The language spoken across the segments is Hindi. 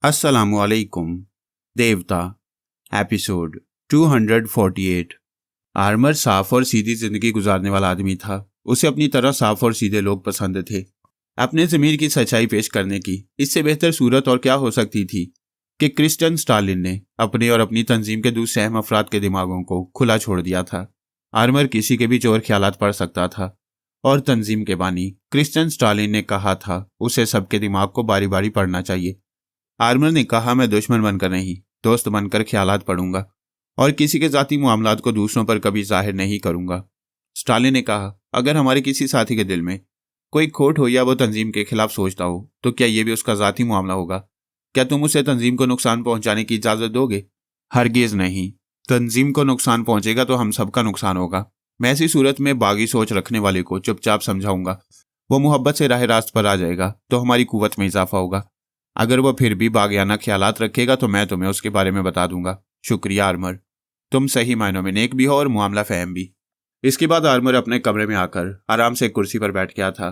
अस्सलामुअलैकुम। देवता एपिसोड 248। आर्मर साफ और सीधी जिंदगी गुजारने वाला आदमी था। उसे अपनी तरह साफ और सीधे लोग पसंद थे। अपने ज़मीर की सच्चाई पेश करने की इससे बेहतर सूरत और क्या हो सकती थी कि क्रिस्टियन स्टालिन ने अपने और अपनी तंजीम के दूसरे अहम अफराद के दिमागों को खुला छोड़ दिया था। आर्मर किसी के भी चोर ख्यालात पढ़ सकता था और तंजीम के बानी क्रिस्टियन स्टालिन ने कहा था उसे सबके दिमाग को बारी बारी पढ़ना चाहिए। आर्मर ने कहा, मैं दुश्मन बनकर नहीं, दोस्त बनकर ख्यालात पढ़ूंगा और किसी के जाती मामलात को दूसरों पर कभी जाहिर नहीं करूंगा। स्टालिन ने कहा, अगर हमारे किसी साथी के दिल में कोई खोट हो या वो तंजीम के खिलाफ सोचता हो तो क्या ये भी उसका जाती मामला होगा? क्या तुम उसे तंजीम को नुकसान पहुंचाने की इजाजत दोगे? हरगिज नहीं। तंजीम को नुकसान पहुंचेगा तो हम सबका नुकसान होगा। मैं ऐसी सूरत में बागी सोच रखने वाले को चुपचाप समझाऊंगा। वो मोहब्बत से राह रास्त पर आ जाएगा तो हमारी कुव्वत में इजाफा होगा। अगर वह फिर भी बागियाना ख्यालात रखेगा तो मैं तुम्हें उसके बारे में बता दूंगा। शुक्रिया आर्मर, तुम सही मायनों में नेक भी हो और मामला फहम भी। इसके बाद आर्मर अपने कमरे में आकर आराम से एक कुर्सी पर बैठ गया था।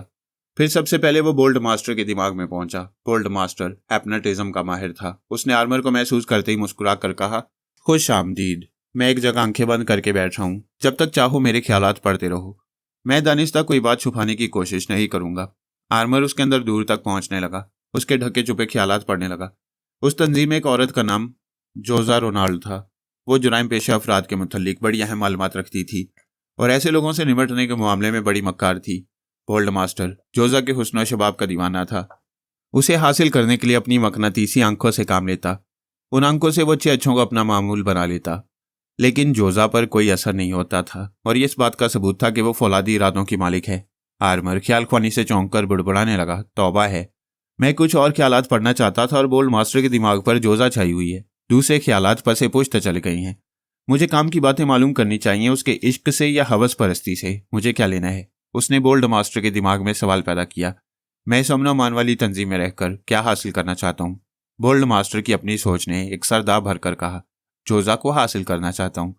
फिर सबसे पहले वो बोल्ड मास्टर के दिमाग में पहुंचा। बोल्ड मास्टर हिप्नोटिज्म का माहिर था। उसने आर्मर को महसूस करते ही मुस्कुरा कर कहा, खुश आमदीद। मैं एक जगह आंखें बंद करके बैठा हूं। जब तक चाहो मेरे ख्यालात पढ़ते रहो। मैं दानिस्ता कोई बात छुपाने की कोशिश नहीं करूंगा। आर्मर उसके अंदर दूर तक पहुंचने लगा। उसके ढके छुपे ख्यालात पढ़ने लगा। उस तंजीम में एक औरत का नाम जोजा रोनाल्ड था। वो जुराइम पेशा अफराद के मुतल्लिक बड़ी अहम मालूमात रखती थी और ऐसे लोगों से निपटने के मामले में बड़ी मक्कार थी। बोल्ड मास्टर जोजा के हुस्न और शबाब का दीवाना था। उसे हासिल करने के लिए अपनी मकनातीसी आंखों से काम लेता। उन आंखों से वो अच्छे अच्छों को अपना मामूल बना लेता। लेकिन जोजा पर कोई असर नहीं होता था और ये इस बात का सबूत था कि वो फौलादी इरादों की मालिक है। आर्मर ख्याल ख्वानी से चौंक कर बुड़बुड़ाने लगा, तौबा है, मैं कुछ और ख्यालात पढ़ना चाहता था और बोल्ड मास्टर के दिमाग पर जोजा छाई हुई है। दूसरे ख्यालात पसे पुश्त चल गई हैं। मुझे काम की बातें मालूम करनी चाहिए, उसके इश्क से या हवस परस्ती से, मुझे क्या लेना है? उसने बोल्ड मास्टर के दिमाग में सवाल पैदा किया। मैं इस अमनो मान वाली तंजीम में रहकर क्या हासिल करना चाहता हूँ? बोल्ड मास्टर की अपनी सोच ने एक सरदा भरकर कहा, जोजा को हासिल करना चाहता हूँ।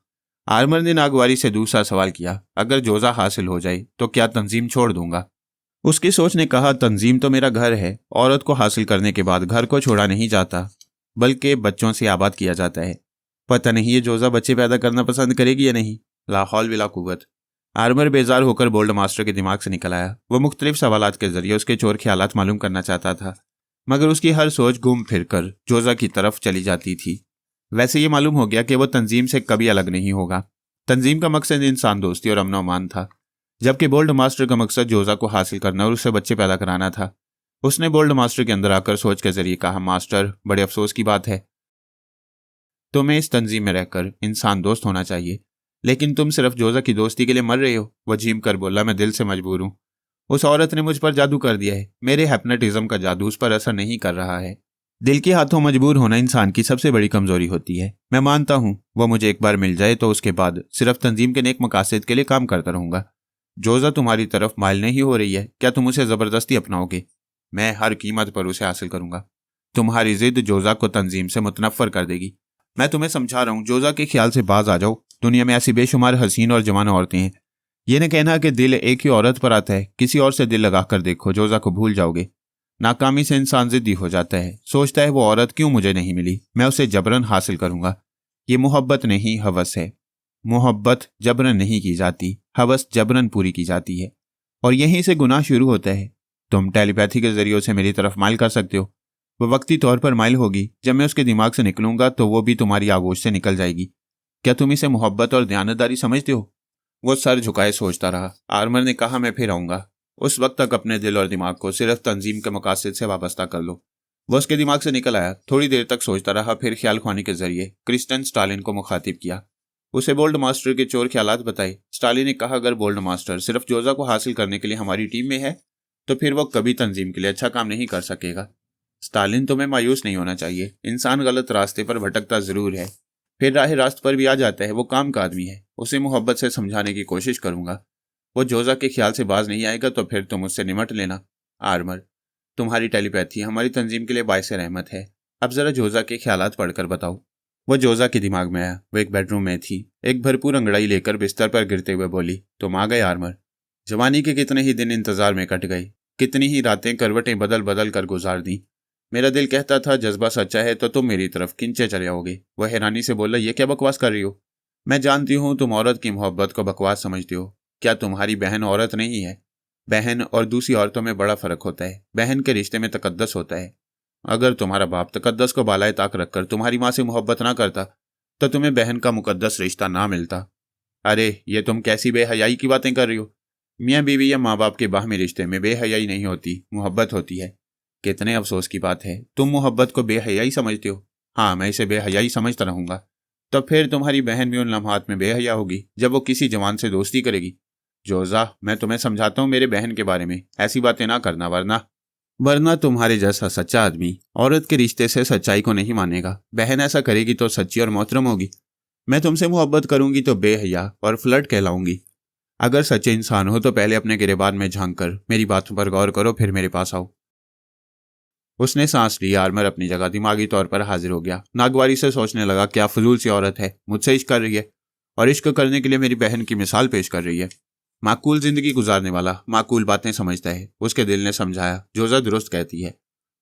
आर्मर ने नागवारी से दूसरा सवाल किया, अगर जोजा हासिल हो जाए तो क्या तंजीम छोड़ दूंगा? उसकी सोच ने कहा, तंजीम तो मेरा घर है। औरत को हासिल करने के बाद घर को छोड़ा नहीं जाता बल्कि बच्चों से आबाद किया जाता है। पता नहीं ये जोजा बच्चे पैदा करना पसंद करेगी या नहीं। ला हौल विला कुव्वत। आर्मर बेजार होकर बोल्ड मास्टर के दिमाग से निकल आया। वो मुख्तलिफ सवालात के जरिए उसके चोर ख्यालात मालूम करना चाहता था, मगर उसकी हर सोच घूम फिर कर जोजा की तरफ चली जाती थी। वैसे ये मालूम हो गया कि वो तंजीम से कभी अलग नहीं होगा। तंजीम का मकसद इंसान दोस्ती और अमन अमान था, जबकि बोल्ड मास्टर का मकसद जोजा को हासिल करना और उससे बच्चे पैदा कराना था। उसने बोल्ड मास्टर के अंदर आकर सोच के जरिए कहा, मास्टर, बड़े अफसोस की बात है, तुम्हें इस तंजीम में रहकर इंसान दोस्त होना चाहिए, लेकिन तुम सिर्फ जोजा की दोस्ती के लिए मर रहे हो। वह झीम कर बोला, मैं दिल से मजबूर हूँ। उस औरत ने मुझ पर जादू कर दिया है। मेरे हिप्नोटिज्म का जादू उस पर असर नहीं कर रहा है। दिल के हाथों मजबूर होना इंसान की सबसे बड़ी कमजोरी होती है। मैं मानता हूँ वह मुझे एक बार मिल जाए तो उसके बाद सिर्फ तंजीम के नेक मकासद के लिए काम करता रहूंगा। जोजा तुम्हारी तरफ माइल नहीं हो रही है, क्या तुम उसे जबरदस्ती अपनाओगे? मैं हर कीमत पर उसे हासिल करूंगा। तुम्हारी जिद जोजा को तंजीम से मुतनफ्फर कर देगी। मैं तुम्हें समझा रहा हूँ, जोजा के ख्याल से बाज आ जाओ। दुनिया में ऐसी बेशुमार हसीन और जवान औरतें हैं। ये न कहना कि दिल एक ही औरत पर आता है। किसी और से दिल लगाकर देखो, जोजा को भूल जाओगे। नाकामी से इंसान जिद्दी हो जाता है, सोचता है वो औरत क्यों मुझे नहीं मिली, मैं उसे जबरन हासिल करूंगा। ये मोहब्बत नहीं, हवस है। मोहब्बत जबरन नहीं की जाती, हवस जबरन पूरी की जाती है, और यहीं से गुनाह शुरू होता है। तुम टेलीपैथी के जरिए से मेरी तरफ माइल कर सकते हो। वह वक्ती तौर पर माइल होगी। जब मैं उसके दिमाग से निकलूंगा तो वो भी तुम्हारी आगोश से निकल जाएगी। क्या तुम इसे मोहब्बत और दयानतदारी समझते हो? वो सर झुकाए सोचता रहा। आर्मर ने कहा, मैं फिर आऊंगा। उस वक्त तक अपने दिल और दिमाग को सिर्फ तंजीम के मकासद से वाबस्ता कर लो। वह उसके दिमाग से निकल आया। थोड़ी देर तक सोचता रहा, फिर ख्याल ख्वानी के जरिए क्रिस्टियन स्टालिन को मुखातिब किया। उसे बोल्ड मास्टर के चोर ख्यालात बताए। स्टालिन ने कहा, अगर बोल्ड मास्टर सिर्फ जोजा को हासिल करने के लिए हमारी टीम में है तो फिर वो कभी तंजीम के लिए अच्छा काम नहीं कर सकेगा। स्टालिन, तुम्हें मायूस नहीं होना चाहिए। इंसान गलत रास्ते पर भटकता जरूर है, फिर राह रास्त पर भी आ जाता है। वो काम का आदमी है। उसे मोहब्बत से समझाने की कोशिश करूंगा। वो जोजा के ख्याल से बाज नहीं आएगा तो फिर तुम उससे निमट लेना। आर्मर, तुम्हारी टेलीपैथी हमारी तंजीम के लिए बायसे रहमत है। अब जरा जोजा के ख्यालात पढ़कर बताओ। वह जोजा के दिमाग में आया। वो एक बेडरूम में थी। एक भरपूर अंगड़ाई लेकर बिस्तर पर गिरते हुए बोली, तुम आ गए आर्मर। जवानी के कितने ही दिन इंतजार में कट गए, कितनी ही रातें करवटें बदल बदल कर गुजार दी। मेरा दिल कहता था जज्बा सच्चा है तो तुम मेरी तरफ खिंचे चले आओगे। वह हैरानी से बोला, ये क्या बकवास कर रही हो? मैं जानती हूँ तुम औरत की मोहब्बत को बकवास समझती हो। क्या तुम्हारी बहन औरत नहीं है? बहन और दूसरी औरतों में बड़ा फर्क होता है। बहन के रिश्ते में तकद्दस होता है। अगर तुम्हारा बाप तकद्दस को बालाए ताक रखकर तुम्हारी माँ से मोहब्बत ना करता तो तुम्हें बहन का मुकद्दस रिश्ता ना मिलता। अरे ये तुम कैसी बेहयाई की बातें कर रही हो? मियाँ बीवी या माँ बाप के बाहमी रिश्ते में बेहयाई नहीं होती, मोहब्बत होती है। कितने अफसोस की बात है, तुम मोहब्बत को बेहयाई समझते हो। हाँ, मैं इसे बेहयाई समझता रहूंगा। तो फिर तुम्हारी बहन भी उन लम्हात में बेहया होगी जब वो किसी जवान से दोस्ती करेगी। जोजा, मैं तुम्हें समझाता हूँ मेरे बहन के बारे में ऐसी बातें ना करना, वरना तुम्हारे जैसा सच्चा आदमी औरत के रिश्ते से सच्चाई को नहीं मानेगा। बहन ऐसा करेगी तो सच्ची और मोहतरम होगी। मैं तुमसे मोहब्बत करूंगी तो बेहया और फ्लर्ट कहलाऊंगी। अगर सच्चे इंसान हो तो पहले अपने गिरेबान में झांक कर मेरी बातों पर गौर करो, फिर मेरे पास आओ। उसने सांस ली। आर्मर अपनी जगह दिमागी तौर पर हाजिर हो गया। नागवारी से सोचने लगा, क्या फजूल सी औरत है, मुझसे इश्क कर रही है और इश्क करने के लिए मेरी बहन की मिसाल पेश कर रही है। माकूल जिंदगी गुजारने वाला माकूल बातें समझता है। उसके दिल ने समझाया, जोजा दुरुस्त कहती है।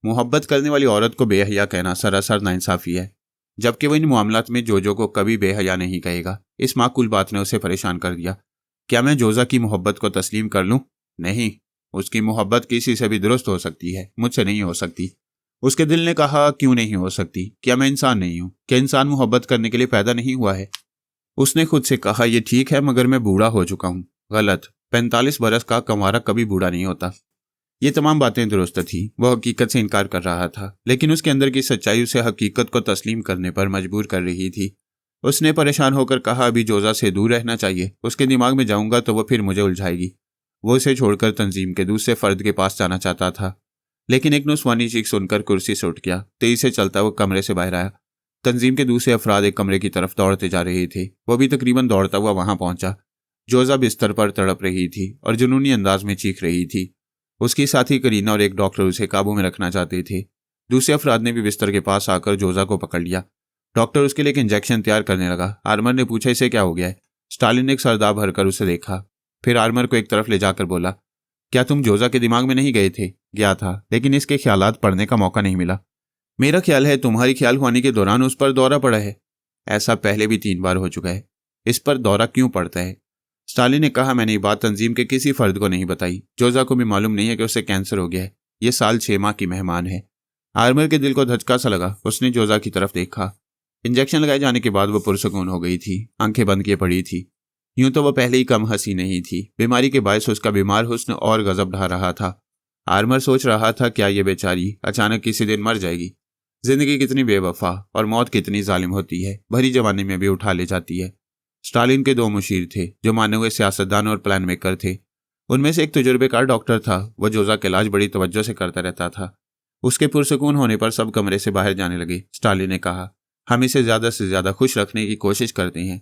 मोहब्बत करने वाली औरत को बेहया कहना सरासर नाइंसाफी है, जबकि वो इन मामलात में जोजो को कभी बेहया नहीं कहेगा। इस माकूल बात ने उसे परेशान कर दिया। क्या मैं जोजा की मोहब्बत को तस्लीम कर लूं? नहीं, उसकी मोहब्बत किसी से भी दुरुस्त हो सकती है, मुझसे नहीं हो सकती। उसके दिल ने कहा, क्यों नहीं हो सकती? क्या मैं इंसान नहीं हूं? क्या इंसान मोहब्बत करने के लिए पैदा नहीं हुआ है? उसने खुद से कहा, यह ठीक है मगर मैं बूढ़ा हो चुका हूं। गलत। 45 बरस का कंवारा कभी बूढ़ा नहीं होता। ये तमाम बातें दुरुस्त थी। वह हकीकत से इनकार कर रहा था, लेकिन उसके अंदर की सच्चाई उसे हकीकत को तस्लीम करने पर मजबूर कर रही थी। उसने परेशान होकर कहा, अभी जोजा से दूर रहना चाहिए। उसके दिमाग में जाऊंगा तो वह फिर मुझे उलझाएगी। वो उसे छोड़कर तंजीम के दूसरे फर्द के पास जाना चाहता था, लेकिन एक नुस्वानी चीख सुनकर कुर्सी से उठ गया। तेजी से चलता हुआ कमरे से बाहर आया। तंजीम के दूसरे अफराद एक कमरे की तरफ दौड़ते जा रहे थे। वो भी तकरीबन दौड़ता हुआ वहां पहुंचा। जोजा बिस्तर पर तड़प रही थी और जुनूनी अंदाज में चीख रही थी। उसकी साथी करीना और एक डॉक्टर उसे काबू में रखना चाहते थे। दूसरे अफराद ने भी बिस्तर के पास आकर जोजा को पकड़ लिया। डॉक्टर उसके लिए एक इंजेक्शन तैयार करने लगा। आर्मर ने पूछा, इसे क्या हो गया है? स्टालिन ने एक सरदा भरकर उसे देखा, फिर आर्मर को एक तरफ ले जाकर बोला, क्या तुम जोजा के दिमाग में नहीं गए थे? गया था, लेकिन इसके ख्यालात पढ़ने का मौका नहीं मिला। मेरा ख्याल है तुम्हारी ख्याल खुआनी के दौरान उस पर दौरा पड़ा है। ऐसा पहले भी 3 बार हो चुका है। इस पर दौरा क्यों पड़ता है? स्टालिन ने कहा, मैंने ये बात तंजीम के किसी फर्द को नहीं बताई। जोजा को भी मालूम नहीं है कि उसे कैंसर हो गया है। ये साल 6 माह की मेहमान है। आर्मर के दिल को धचका सा लगा। उसने जोजा की तरफ देखा। इंजेक्शन लगाए जाने के बाद वो पुरसकून हो गई थी। आंखें बंद किए पड़ी थी। यूं तो वह पहले ही कम हंसी नहीं थी। बीमारी के बायस उसका बीमार हुस्न और गजब ढा रहा था। आर्मर सोच रहा था, क्या ये बेचारी अचानक किसी दिन मर जाएगी? जिंदगी कितनी बेवफा और मौत कितनी जालिम होती है, भरी जवानी में भी उठा ले जाती है। स्टालिन के 2 मुशीर थे जो माने हुए सियासतदान और प्लान मेकर थे। उनमें से एक तजुर्बेकार डॉक्टर था। वह जोजा का इलाज बड़ी तवज्जो से करता रहता था। उसके पुरसकून होने पर सब कमरे से बाहर जाने लगे। स्टालिन ने कहा, हम इसे ज्यादा से ज्यादा खुश रखने की कोशिश करते हैं,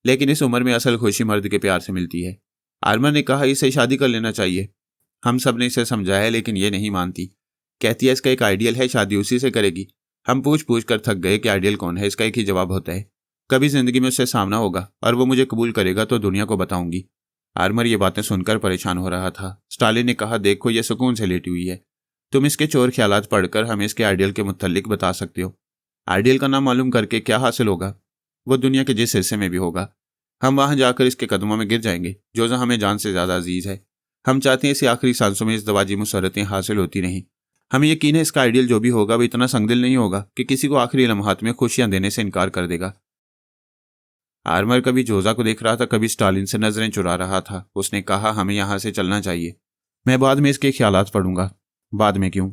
लेकिन इस उम्र में असल खुशी मर्द के प्यार से मिलती है। आर्मर ने कहा, इसे शादी कर लेना चाहिए। हम सब ने इसे समझाया, लेकिन ये नहीं मानती। कहती है इसका एक आइडियल है, शादी उसी से करेगी। हम पूछ पूछ कर थक गए कि आइडियल कौन है। इसका एक ही जवाब होता है, कभी जिंदगी में उससे सामना होगा और वो मुझे कबूल करेगा तो दुनिया को बताऊंगी। आर्मर ये बातें सुनकर परेशान हो रहा था। स्टालिन ने कहा, देखो ये सुकून से लेटी हुई है। तुम इसके चोर ख्यालात पढ़कर हमें इसके आइडियल के मुतल्लिक बता सकते हो। आइडियल का नाम मालूम करके क्या हासिल होगा? वो दुनिया के जिस हिस्से में भी होगा, हम वहां जाकर इसके कदमों में गिर जाएंगे। जोजा हमें जान से ज्यादा अजीज है। हम चाहते हैं इसे आखिरी सांसों में इस दवाजी मुसरतें हासिल होती रहें। हमें यकीन है इसका आइडियल जो भी होगा वो इतना संगदिल नहीं होगा कि किसी को आखिरी लम्हात में खुशियां देने से इनकार कर देगा। आर्मर कभी जोजा को देख रहा था, कभी स्टालिन से नजरें चुरा रहा था। उसने कहा, हमें यहां से चलना चाहिए। मैं बाद में इसके ख्यालात पढ़ूंगा। बाद में क्यों?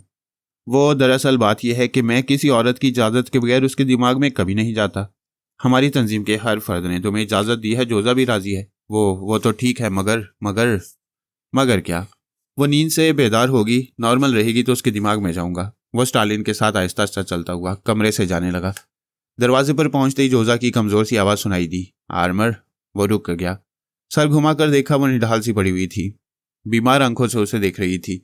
वो दरअसल बात यह है कि मैं किसी औरत की इजाजत के बगैर उसके दिमाग में कभी नहीं जाता। हमारी तंजीम के हर फर्द ने तुम्हें इजाजत दी है, जोजा भी राजी है। वो तो ठीक है, मगर क्या? वो नींद से बेदार होगी, नॉर्मल रहेगी तो उसके दिमाग में जाऊंगा। वो स्टालिन के साथ आहिस्ता आहिस्ता चलता हुआ कमरे से जाने लगा। दरवाजे पर पहुंचते ही जोजा की कमजोर सी आवाज सुनाई दी, आर्मर। वो रुक गया। सर घुमाकर देखा, वो निढाल सी पड़ी हुई थी। बीमार आंखों से उसे देख रही थी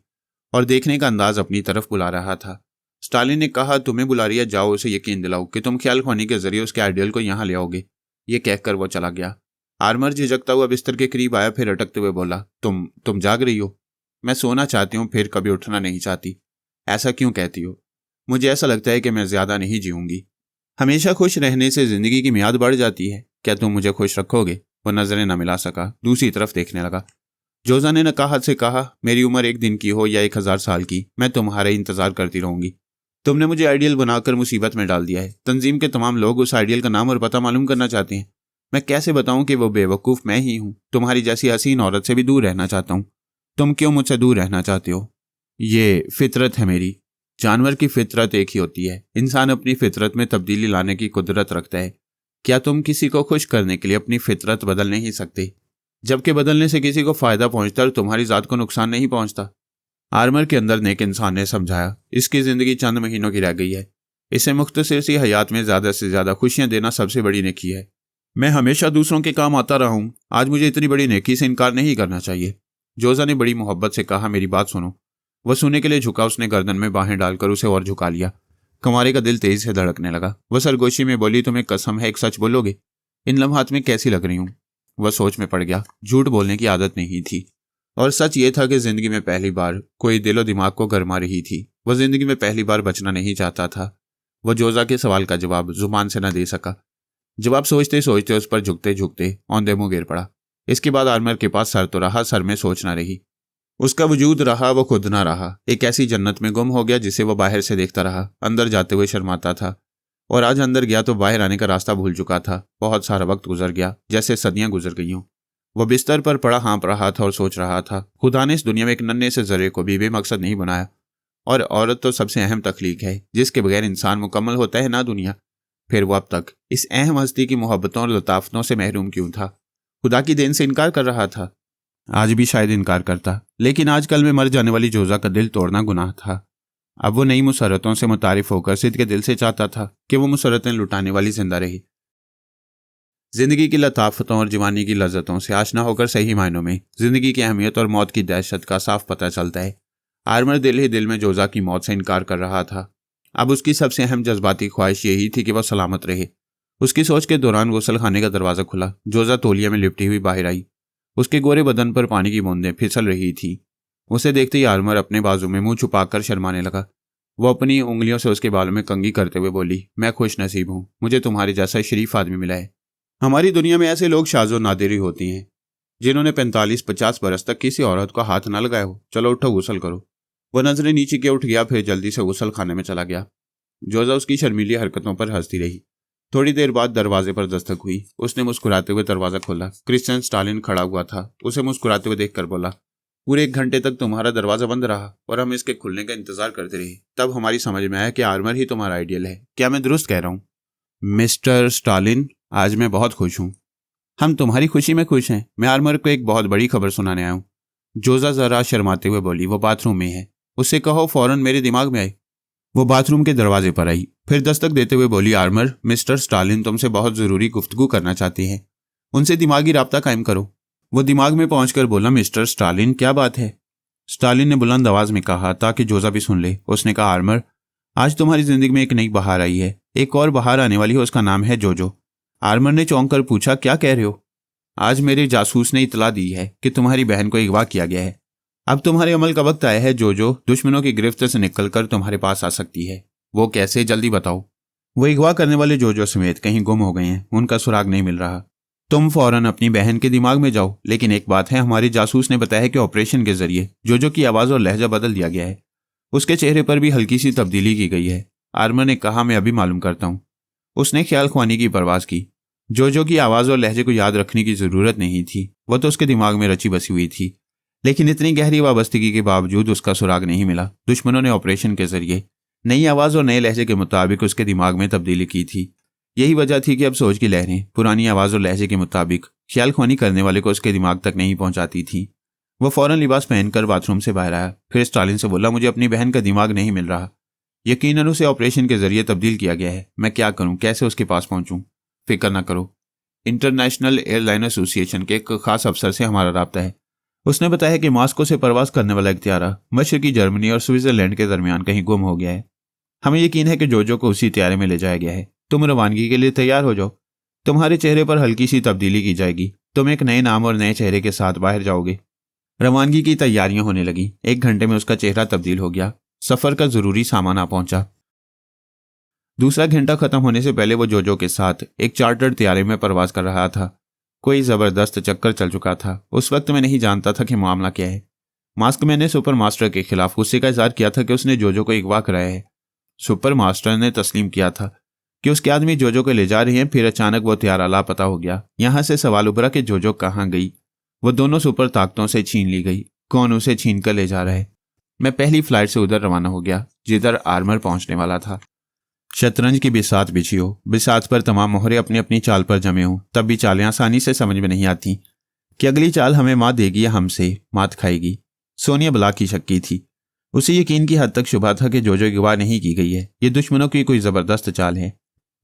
और देखने का अंदाज अपनी तरफ बुला रहा था। स्टालिन ने कहा, तुम्हें बुला रही है, जाओ उसे यकीन दिलाओ कि तुम ख्याल खोने के जरिए उसके आइडियल को यहाँ ले आओगे। ये कहकर वो चला गया। आर्मर झिझकता हुआ बिस्तर के करीब आया, फिर अटकते हुए बोला, तुम जाग रही हो? मैं सोना चाहती हूँ, फिर कभी उठना नहीं चाहती। ऐसा क्यों कहती हो? मुझे ऐसा लगता है कि मैं ज़्यादा नहीं जीऊँगी। हमेशा खुश रहने से ज़िंदगी की मियाद बढ़ जाती है। क्या तुम मुझे खुश रखोगे? वो नज़रें न मिला सका, दूसरी तरफ देखने लगा। जोजा ने नकाहत से कहा, मेरी उम्र 1 दिन की हो या 1000 साल की, मैं तुम्हारा इंतज़ार करती रहूँगी। तुमने मुझे आइडियल बनाकर मुसीबत में डाल दिया है। तंजीम के तमाम लोग उस आइडियल का नाम और पता मालूम करना चाहते हैं। मैं कैसे बताऊं कि वो बेवकूफ़ मैं ही हूं? तुम्हारी जैसी हसीन औरत से भी दूर रहना चाहता हूं। तुम क्यों मुझसे दूर रहना चाहते हो? ये फितरत है मेरी। जानवर की फितरत एक ही होती है। इंसान अपनी फितरत में तब्दीली लाने की कुदरत रखता है। क्या तुम किसी को खुश करने के लिए अपनी फितरत बदल नहीं सकते? जबकि बदलने से किसी को फायदा पहुंचता और तुम्हारी जात को नुकसान नहीं पहुंचता। आर्मर के अंदर नेक इंसान ने समझाया, इसकी जिंदगी चंद महीनों की रह गई है। इसे मुख्तसर सी हयात में ज़्यादा से ज़्यादा खुशियां देना सबसे बड़ी नेकी है। मैं हमेशा दूसरों के काम आता रहा हूं, आज मुझे इतनी बड़ी नेकी से इनकार नहीं करना चाहिए। जोजा ने बड़ी मोहब्बत से कहा, मेरी बात सुनो। वह सुनने के लिए झुका। उसने गर्दन में बाहें डालकर उसे और झुका लिया। कुमारी का दिल तेज से धड़कने लगा। वह सरगोशी में बोली, तुम्हें कसम है एक सच बोलोगे? इन लम्हात में कैसी लग रही हूं? वह सोच में पड़ गया। झूठ बोलने की आदत नहीं थी और सच ये था कि जिंदगी में पहली बार कोई दिलो दिमाग को गरमा रही थी। वह जिंदगी में पहली बार बचना नहीं चाहता था। वह जोजा के सवाल का जवाब जुबान से न दे सका। जवाब सोचते सोचते उस पर झुकते झुकते औंधे मुंह गिर पड़ा। इसके बाद आर्मर के पास सर तो रहा, सर में सोच न रही। उसका वजूद रहा, वो खुद ना रहा। एक ऐसी जन्नत में गुम हो गया जिसे वह बाहर से देखता रहा। अंदर जाते हुए शर्माता था और आज अंदर गया तो बाहर आने का रास्ता भूल चुका था। बहुत सारा वक्त गुजर गया, जैसे सदियां गुजर गई हों। वह बिस्तर पर पड़ा हाँप रहा था और सोच रहा था, खुदा ने इस दुनिया में एक नन्हे से जर्रे को भी बेमकसद नहीं बनाया। और औरत तो सबसे अहम तख्लीक है, जिसके बगैर इंसान मुकम्मल होता है ना दुनिया। फिर वो अब तक इस अहम हस्ती की मोहब्बतों और लताफतों से महरूम क्यों था? खुदा की देन से इनकार कर रहा था। आज भी शायद इनकार करता, लेकिन आजकल में मर जाने वाली जोजा का दिल तोड़ना गुनाह था। अब वो नई मुसरतों से मुतारिफ होकर सिद्ध के दिल से चाहता था कि वो मुसरतें लुटाने वाली जिंदा रही। जिंदगी की लताफतों और जवानी की लज्जतों से आशना होकर सही मायनों में जिंदगी की अहमियत और मौत की दहशत का साफ पता चलता है। आर्मर दिल ही दिल में जोजा की मौत से इनकार कर रहा था। अब उसकी सबसे अहम जज्बाती ख्वाहिश यही थी कि वह सलामत रहे। उसकी सोच के दौरान गुसल खाने का दरवाज़ा खुला। जोजा तौलिया में लिपटी हुई बाहर आई। उसके गोरे बदन पर पानी की बूंदें फिसल रही थी। उसे देखते ही आर्मर अपने बाजू में मुंह छुपाकर शर्माने लगा। वो अपनी उंगलियों से उसके बालों में कंघी करते हुए बोली, मैं खुश नसीब हूँ, मुझे तुम्हारे जैसा शरीफ आदमी मिला है। हमारी दुनिया में ऐसे लोग शाज़ो नादिरी होती हैं जिन्होंने 45-50 बरस तक किसी औरत को हाथ ना लगाया हो। चलो उठो, गुसल करो। वह नजरें नीचे के उठ गया, फिर जल्दी से गुसल खाने में चला गया। जोजा उसकी शर्मीली हरकतों पर हंसती रही। थोड़ी देर बाद दरवाजे पर दस्तक हुई। उसने मुस्कुराते हुए दरवाजा खोला। क्रिश्चियन स्टालिन खड़ा हुआ था। उसे मुस्कुराते हुए देखकर बोला, पूरे 1 घंटे तक तुम्हारा दरवाजा बंद रहा और हम इसके खुलने का इंतजार करते रहे। तब हमारी समझ में आया कि आर्मर ही तुम्हारा आइडियल है। क्या मैं दुरुस्त कह रहा हूँ? मिस्टर स्टालिन, आज मैं बहुत खुश हूँ। हम तुम्हारी खुशी में खुश हैं। मैं आर्मर को एक बहुत बड़ी खबर सुनाने आया हूँ। जोजा जरा शर्माते हुए बोली, वो बाथरूम में है, उससे कहो फौरन मेरे दिमाग में आए। वो बाथरूम के दरवाजे पर आई, फिर दस्तक देते हुए बोली, आर्मर, मिस्टर स्टालिन तुमसे बहुत ज़रूरी गुफ्तगू करना चाहते हैं, उनसे दिमागी राब्ता कायम करो। वो दिमाग में पहुंचकर बोला, मिस्टर स्टालिन क्या बात है? स्टालिन ने बुलंद आवाज में कहा ताकि जोजा भी सुन ले। उसने कहा, आर्मर, आज तुम्हारी जिंदगी में एक नई बहार आई है। एक और बहार आने वाली है, उसका नाम है जोजो। आर्मर ने चौंक कर पूछा, क्या कह रहे हो? आज मेरे जासूस ने इतला दी है कि तुम्हारी बहन को अगवा किया गया है। अब तुम्हारे अमल का वक्त आया है। जोजो दुश्मनों की गिरफ्त से निकलकर तुम्हारे पास आ सकती है। वो कैसे, जल्दी बताओ। वो अगवा करने वाले जोजो समेत कहीं गुम हो गए हैं, उनका सुराग नहीं मिल रहा। तुम फौरन अपनी बहन के दिमाग में जाओ। लेकिन एक बात है, हमारे जासूस ने बताया कि ऑपरेशन के जरिए जोजो की आवाज़ और लहजा बदल दिया गया है। उसके चेहरे पर भी हल्की सी तब्दीली की गई है। आर्मर ने कहा, मैं अभी मालूम करता हूँ। उसने ख्याल ख्वानी की परवाज की। जोजो की आवाज़ और लहजे को याद रखने की ज़रूरत नहीं थी, वह तो उसके दिमाग में रची बसी हुई थी। लेकिन इतनी गहरी वाबस्तगी के बावजूद उसका सुराग नहीं मिला। दुश्मनों ने ऑपरेशन के जरिए नई आवाज़ और नए लहजे के मुताबिक उसके दिमाग में तब्दीली की थी। यही वजह थी कि अब सोच की लहरें पुरानी आवाज़ और लहजे के मुताबिक ख्याल ख्वानी करने वाले को उसके दिमाग तक नहीं पहुंचाती थी। वह फौरन लिबास पहनकर बाथरूम से बाहर आया। फिर स्टालिन से बोला, मुझे अपनी बहन का दिमाग नहीं मिल रहा। यकीनन उसे ऑपरेशन के जरिए तब्दील किया गया है। मैं क्या करूं, कैसे उसके पास पहुंचूं? फिक्र ना करो, इंटरनेशनल एयरलाइन एसोसिएशन के एक खास अफसर से हमारा राब्ता है। उसने बताया कि मास्को से परवास करने वाला एक त्यारा मशरकी जर्मनी और स्विट्जरलैंड के दरमियान कहीं गुम हो गया है। हमें यकीन है कि जोजो को उसी त्यारे में ले जाया गया है। तुम रवानगी के लिए तैयार हो जाओ। तुम्हारे चेहरे पर हल्की सी तब्दीली की जाएगी। तुम एक नए नाम और नए चेहरे के साथ बाहर जाओगे। रवानगी की तैयारियां होने लगी। 1 घंटे में उसका चेहरा तब्दील हो गया। सफर का जरूरी सामान आ पहुंचा। दूसरा घंटा खत्म होने से पहले वो जोजो के साथ एक चार्टर्ड तैयारी में परवाज कर रहा था। कोई जबरदस्त चक्कर चल चुका था। उस वक्त मैं नहीं जानता था कि मामला क्या है। मास्क मैन ने सुपर मास्टर के खिलाफ गुस्से का इजहार किया था कि उसने जोजो को अगवा कराया है। सुपर मास्टर ने तस्लीम किया था कि उसके आदमी जोजो को ले जा रहे हैं। फिर अचानक वो तैयारा लापता हो गया। यहाँ से सवाल उभरा कि जोजो कहाँ गई। वो दोनों सुपर ताकतों से छीन ली गई। कौन उसे छीन कर ले जा रहा है? मैं पहली फ्लाइट से उधर रवाना हो गया जिधर आर्मर पहुंचने वाला था। शतरंज की बिसात बिछी हो, बिसात पर तमाम मोहरे अपनी अपनी चाल पर जमे हों, तब भी चालें आसानी से समझ में नहीं आती कि अगली चाल हमें मात देगी या हमसे मात खाएगी। सोनिया बला की शक्की थी। उसे यकीन की हद तक शुबा था कि जोजो अगवा नहीं की गई है। ये दुश्मनों की कोई जबरदस्त चाल है।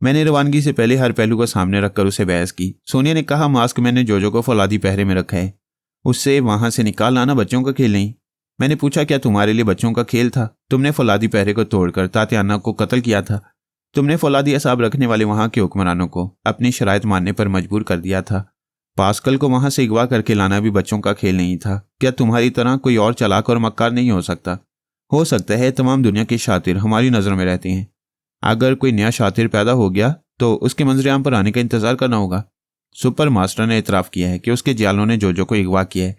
मैंने रवानगी से पहले हर पहलू को सामने रखकर उसे बहस की। सोनिया ने कहा, मास्क मैंने जोजो को फौलादी पहरे में रखा है, उससे वहां से निकाल लाना बच्चों का खेल नहीं। मैंने पूछा, क्या तुम्हारे लिए बच्चों का खेल था? तुमने फौलादी पहरे को तोड़कर तात्याना को कत्ल किया था। तुमने फौलादी असाब रखने वाले वहां के हुक्मरानों को अपनी शराइत मानने पर मजबूर कर दिया था। पास्कल को वहां से अगवा करके लाना भी बच्चों का खेल नहीं था। क्या तुम्हारी तरह कोई और चालाक और मक्कार नहीं हो सकता? हो सकता है तमाम दुनिया के शातिर हमारी नज़र में रहते हैं। अगर कोई नया शातिर पैदा हो गया तो उसके मंजरेआम पर आने का इंतजार करना होगा। सुपर मास्टर ने इतराफ़ किया है कि उसके जालों ने जोजो को अगवा किया है,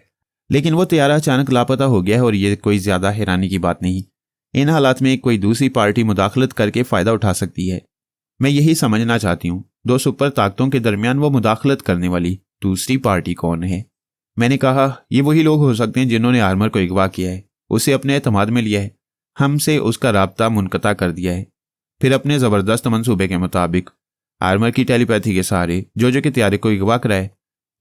लेकिन वो तैयारा अचानक लापता हो गया है और ये कोई ज़्यादा हैरानी की बात नहीं। इन हालात में कोई दूसरी पार्टी मुदाखलत करके फ़ायदा उठा सकती है। मैं यही समझना चाहती हूँ, दो सुपर ताकतों के दरमियान वो मुदाखलत करने वाली दूसरी पार्टी कौन है? मैंने कहा, ये वही लोग हो सकते हैं जिन्होंने आर्मर को अगवा किया है, उसे अपने एतमाद में लिया है, हमसे उसका राब्ता मुनक़ता कर दिया है, फिर अपने ज़बरदस्त मंसूबे के मुताबिक आर्मर की टेलीपैथी के सहारे जोजो के तैयारे को अगवा कराए।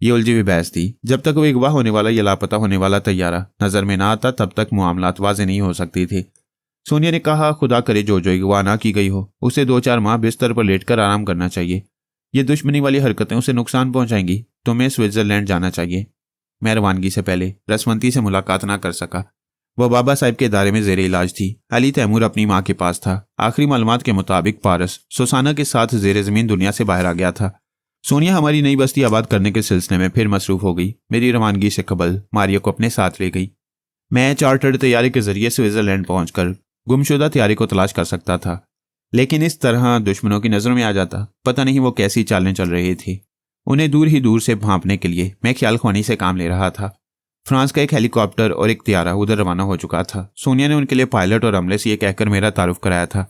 ये उलझी हुई बहस थी। जब तक वो अगवा होने वाला या लापता होने वाला तैयारा नज़र में ना आता तब तक मामलात वाज़े नहीं हो सकते थे। सोनिया ने कहा, खुदा करे जोजो अगवा ना की गई हो, उसे 2-4 माह बिस्तर पर लेटकर आराम करना चाहिए। ये दुश्मनी वाली हरकतें उसे नुकसान पहुंचाएंगी। तुम्हें स्विट्ज़रलैंड जाना चाहिए। मैं रवानगी से पहले रसवंती से मुलाकात ना कर सका। वह बाबा साहब के दायरे में ज़ेरे इलाज थी। अली तैमूर अपनी माँ के पास था। आखिरी मालूमात के मुताबिक पारस सुसाना के साथ ज़ेरे ज़मीन दुनिया से बाहर आ गया था। सोनिया हमारी नई बस्ती आबाद करने के सिलसिले में फिर मसरूफ़ हो गई। मेरी रवानगी से कबल मारिया को अपने साथ ले गई। मैं चार्टर्ड तैयारी के जरिए स्विट्ज़रलैंड पहुंचकर गुमशुदा तैयारी को तलाश कर सकता था, लेकिन इस तरह दुश्मनों की नज़रों में आ जाता। पता नहीं वो कैसी चालें चल रहे थे। उन्हें दूर ही दूर से भांपने के लिए मैं ख्याल ख्वानी से काम ले रहा था। फ्रांस का एक हेलीकॉप्टर और एक तैयारा उधर रवाना हो चुका था। सोनिया ने उनके लिए पायलट और अमले से ये कहकर मेरा तारुफ कराया था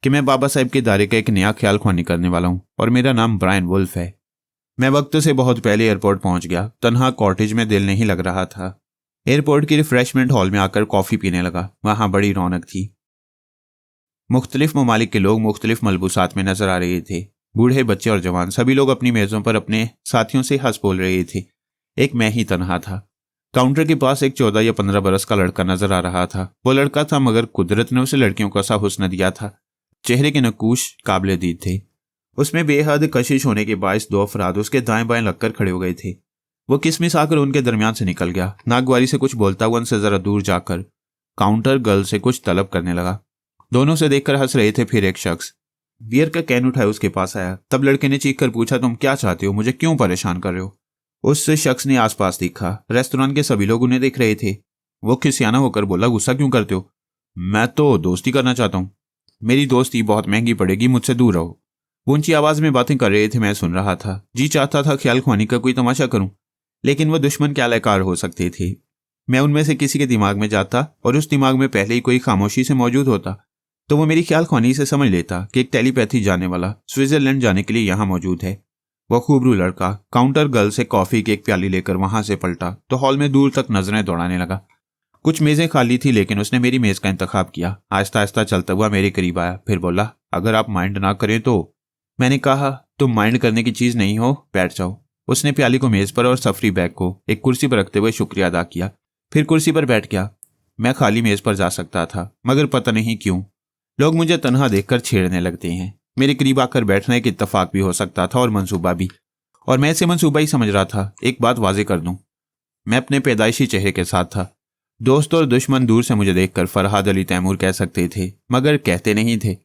कि मैं बाबा साहब के दायरे का एक नया ख्याल ख्वानी करने वाला हूँ और मेरा नाम ब्रायन वुल्फ है। मैं वक्त से बहुत पहले एयरपोर्ट पहुंच गया। तन्हा कॉटेज में दिल नहीं लग रहा था। एयरपोर्ट की रिफ्रेशमेंट हॉल में आकर कॉफ़ी पीने लगा। वहाँ बड़ी रौनक थी। मुख्तलिफ ममालिक के लोग मुख्तलिफ मलबूसात में नजर आ रहे थे। बूढ़े, बच्चे और जवान सभी लोग अपनी मेज़ों पर अपने साथियों से हंस बोल रहे थे। एक मैं ही तन्हा था। काउंटर के पास एक 14 या 15 बरस का लड़का नजर आ रहा था। वो लड़का था, मगर कुदरत ने उसे लड़कियों का सा हुस्न दिया था। चेहरे के नकूश काबिल दीद थे। उसमें बेहद कशिश होने के बायस 2 अफराद उसके दाएं बाएं लगकर खड़े हो गए थे। वो किसमिस आकर उनके दरमियान से निकल गया। नागवारी से कुछ बोलता हुआ उनसे जरा दूर जाकर काउंटर गर्ल से कुछ तलब करने लगा। दोनों से देखकर हंस रहे थे। फिर एक शख्स बियर का कैन उठाए उसके पास आया। तब लड़के ने चीख कर पूछा, तुम क्या चाहते हो? मुझे क्यों परेशान कर रहे हो? उस शख्स ने आसपास देखा। रेस्टोरेंट के सभी लोग उन्हें देख रहे थे। वो खिसियाना होकर बोला, गुस्सा क्यों करते हो? मैं तो दोस्ती करना चाहता हूँ। मेरी दोस्ती बहुत महंगी पड़ेगी, मुझसे दूर रहो। वो ऊंची आवाज में बातें कर रहे थे। मैं सुन रहा था। जी चाहता था ख्याल ख्वानी का कोई तमाशा करूं, लेकिन वह दुश्मन क्या लयकार हो सकते थे। मैं उनमें से किसी के दिमाग में जाता और उस दिमाग में पहले ही कोई खामोशी से मौजूद होता तो वो मेरी ख्याल ख्वानी से समझ लेता कि एक टेलीपैथी जाने वाला स्विट्जरलैंड जाने के लिए यहाँ मौजूद है। वह खूबरू लड़का काउंटर गर्ल से कॉफी की एक प्याली लेकर वहां से पलटा तो हॉल में दूर तक नजरें दौड़ाने लगा। कुछ मेजें खाली थी, लेकिन उसने मेरी मेज का इंतखाब किया। आहिस्ता आहिस्ता चलता हुआ मेरे करीब आया। फिर बोला, अगर आप माइंड ना करें तो। मैंने कहा, तुम माइंड करने की चीज नहीं हो, बैठ जाओ। उसने प्याली को मेज पर और सफरी बैग को एक कुर्सी पर रखते हुए शुक्रिया अदा किया। फिर कुर्सी पर बैठ गया। मैं खाली मेज पर जा सकता था, मगर पता नहीं क्यों लोग मुझे तन्हा देखकर छेड़ने लगते हैं। मेरे करीब आकर बैठना एक इत्तफाक भी हो सकता था और मंसूबा भी, और मैं इसे मंसूबा ही समझ रहा था। एक बात वाजे कर दूं, मैं अपने पैदाइशी चेहरे के साथ था। दोस्त और दुश्मन दूर से मुझे देखकर फरहाद अली तैमूर कह सकते थे, मगर कहते नहीं थे।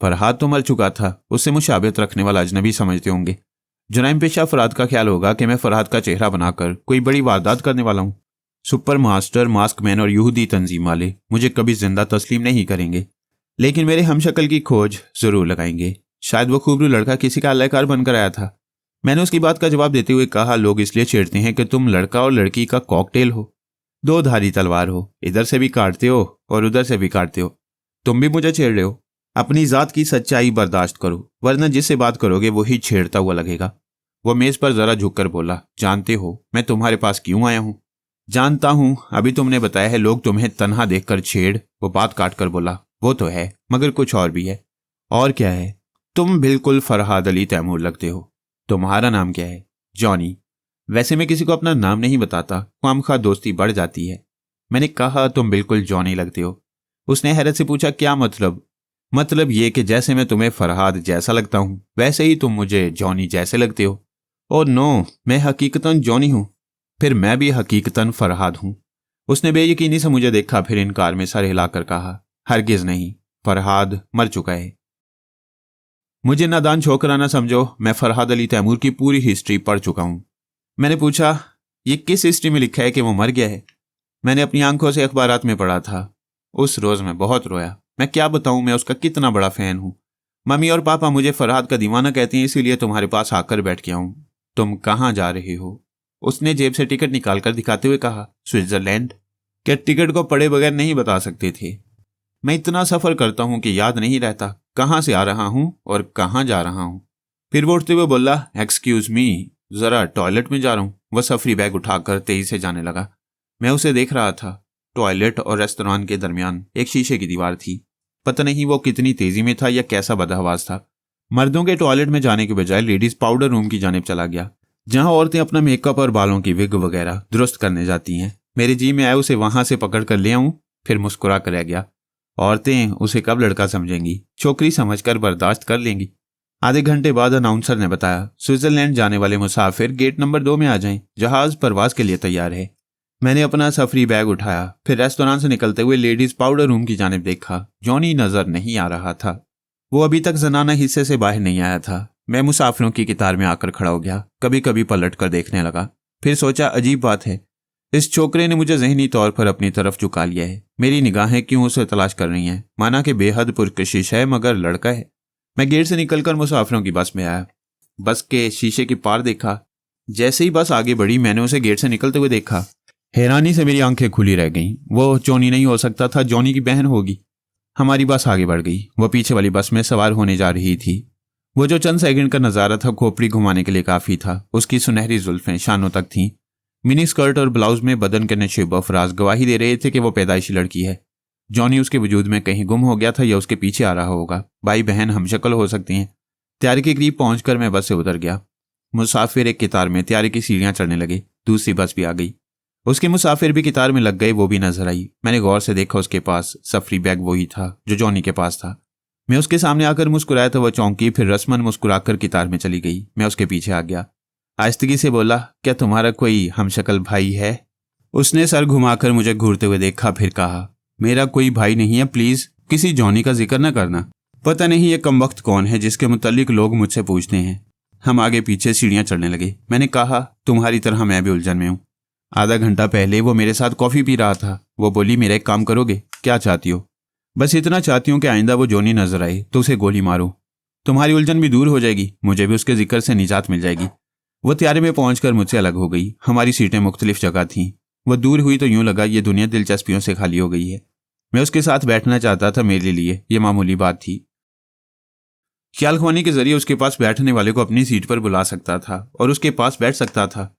फरहाद तो मर चुका था, उससे मुशाबिहत रखने वाला अजनबी समझते होंगे। जुराइम पेशा फरहाद का ख्याल होगा कि मैं फरहाद का चेहरा बनाकर कोई बड़ी वारदात करने वाला हूँ। सुपर मास्टर, मास्क मैन और यहूदी तंजीम वाले मुझे कभी जिंदा तस्लीम नहीं करेंगे। लेकिन मेरे हमशक्ल की खोज जरूर लगाएंगे। शायद वो खूबरू लड़का किसी का अलाकार बनकर आया था। मैंने उसकी बात का जवाब देते हुए कहा, लोग इसलिए छेड़ते हैं कि तुम लड़का और लड़की का कॉकटेल हो, दो धारी तलवार हो, इधर से भी काटते हो और उधर से भी काटते हो। तुम भी मुझे छेड़ रहे हो। अपनी जात की सच्चाई बर्दाश्त करो, वरना जिससे बात करोगे वही छेड़ता हुआ लगेगा। वो मेज पर जरा झुककर बोला, जानते हो मैं तुम्हारे पास क्यों आया हूं? जानता हूं, अभी तुमने बताया है लोग तुम्हें तन्हा देखकर छेड़। वो बात काट कर बोला, वो तो है, मगर कुछ और भी है। और क्या है? तुम बिल्कुल फरहाद अली तैमूर लगते हो। तुम्हारा नाम क्या है? जॉनी। वैसे मैं किसी को अपना नाम नहीं बताता, खामखा दोस्ती बढ़ जाती है। मैंने कहा, तुम बिल्कुल जॉनी लगते हो। उसने हैरत से पूछा, क्या मतलब? मतलब ये कि जैसे मैं तुम्हें फरहाद जैसा लगता हूं वैसे ही तुम मुझे जॉनी जैसे लगते हो। ओ नो, मैं हकीकतन जॉनी हूं। फिर मैं भी हकीकतन फरहाद हूं। उसने बेयकीनी से मुझे देखा, फिर इनकार में सर हिलाकर कहा, हरगिज नहीं, फरहाद मर चुका है। मुझे नादान छोकरा ना समझो, मैं फरहाद अली तैमूर की पूरी हिस्ट्री पढ़ चुका हूं। मैंने पूछा, ये किस हिस्ट्री में लिखा है कि वो मर गया है? मैंने अपनी आंखों से अखबारात में पढ़ा था। उस रोज मैं बहुत रोया। मैं क्या बताऊं मैं उसका कितना बड़ा फैन हूं। मम्मी और पापा मुझे फरहाद का दीवाना कहते हैं, इसीलिए तुम्हारे पास आकर बैठ गया हूं। तुम कहाँ जा रहे हो? उसने जेब से टिकट निकालकर दिखाते हुए कहा, स्विट्जरलैंड। क्या टिकट को पढ़े बगैर नहीं बता सकते थे? मैं इतना सफर करता हूं कि याद नहीं रहता कहां से आ रहा हूं और कहां जा रहा हूं। फिर वो उठते हुए बोला, एक्सक्यूज मी, जरा टॉयलेट में जा रहा हूं। वह सफरी बैग उठाकर तेजी से जाने लगा। मैं उसे देख रहा था। टॉयलेट और रेस्तरां के दरमियान एक शीशे की दीवार थी। पता नहीं वो कितनी तेजी में था या कैसा बदहवास था। मर्दों के टॉयलेट में जाने के बजाय लेडीज पाउडर रूम की जानिब चला गया, जहां औरतें अपना मेकअप और बालों की विग वगैरह दुरुस्त करने जाती हैं। मेरे जी में आया उसे वहां से पकड़ कर ले आऊं, फिर मुस्कुरा कर रह गया। औरतें उसे कब लड़का समझेंगी, छोकरी समझकर बर्दाश्त कर लेंगी। आधे घंटे बाद अनाउंसर ने बताया, स्विट्जरलैंड जाने वाले मुसाफिर गेट नंबर 2 में आ जाएं, जहाज परवाज के लिए तैयार है। मैंने अपना सफरी बैग उठाया, फिर रेस्टोरेंट से निकलते हुए लेडीज पाउडर रूम की जानिब देखा। जॉनी नजर नहीं आ रहा था। वो अभी तक जनाना हिस्से से बाहर नहीं आया था। मैं मुसाफिरों की कतार में आकर खड़ा हो गया। कभी कभी पलट कर देखने लगा। फिर सोचा, अजीब बात है, इस छोकरे ने मुझे ज़हनी तौर पर अपनी तरफ झुका लिया है। मेरी निगाहें क्यों उसे तलाश कर रही हैं? माना कि बेहद पुरकशिश है मगर लड़का है। मैं गेट से निकलकर मुसाफिरों की बस में आया। बस के शीशे के पार देखा। जैसे ही बस आगे बढ़ी मैंने उसे गेट से निकलते हुए देखा। हैरानी से मेरी आंखें खुली रह गईं। वो जॉनी नहीं हो सकता था, जॉनी की बहन होगी। हमारी बस आगे बढ़ गई। वह पीछे वाली बस में सवार होने जा रही थी। वो जो चंद सेकंड का नजारा था खोपड़ी घुमाने के लिए काफी था। उसकी सुनहरी जुल्फें शानों तक थीं। मिनी स्कर्ट और ब्लाउज में बदन के नशे अफराज गवाही दे रहे थे कि वो पैदाइशी लड़की है। जॉनी उसके वजूद में कहीं गुम हो गया था या उसके पीछे आ रहा होगा। भाई बहन हमशक्ल हो सकती हैं। त्यारे के करीब पहुंचकर मैं बस से उतर गया। मुसाफिर एक कितार में त्यारे की सीढ़ियां चढ़ने लगे। दूसरी बस भी आ गई। उसके मुसाफिर भी कितार में लग गए। वो भी नजर आई। मैंने गौर से देखा, उसके पास सफरी बैग वही था जो जॉनी के पास था। मैं उसके सामने आकर मुस्कुराया तो वह चौंकी, फिर रस्मन मुस्कुराकर कितार में चली गई। मैं उसके पीछे आ गया। आहिस्तगी से बोला, क्या तुम्हारा कोई हमशक्ल भाई है? उसने सर घुमाकर मुझे घूरते हुए देखा, फिर कहा, मेरा कोई भाई नहीं है, प्लीज किसी जॉनी का जिक्र न करना। पता नहीं ये कमबख्त कौन है जिसके मुतालिक लोग मुझसे पूछते हैं। हम आगे पीछे सीढ़ियां चढ़ने लगे। मैंने कहा, तुम्हारी तरह मैं भी उलझन में हूं। आधा घंटा पहले वो मेरे साथ कॉफी पी रहा था। वो बोली, मेरा एक काम करोगे? क्या चाहती हो? बस इतना चाहती हूँ कि आइंदा वो जॉनी नजर आए तो उसे गोली मारो। तुम्हारी उलझन भी दूर हो जाएगी, मुझे भी उसके जिक्र से निजात मिल जाएगी। वो त्यारे में पहुंचकर मुझसे अलग हो गई। हमारी सीटें मुख्तलिफ जगह थीं। वो दूर हुई तो यूं लगा ये दुनिया दिलचस्पियों से खाली हो गई है। मैं उसके साथ बैठना चाहता था। मेरे लिए ये मामूली बात थी। ख्याल ख्वानी के जरिए उसके पास बैठने वाले को अपनी सीट पर बुला सकता था और उसके पास बैठ सकता था,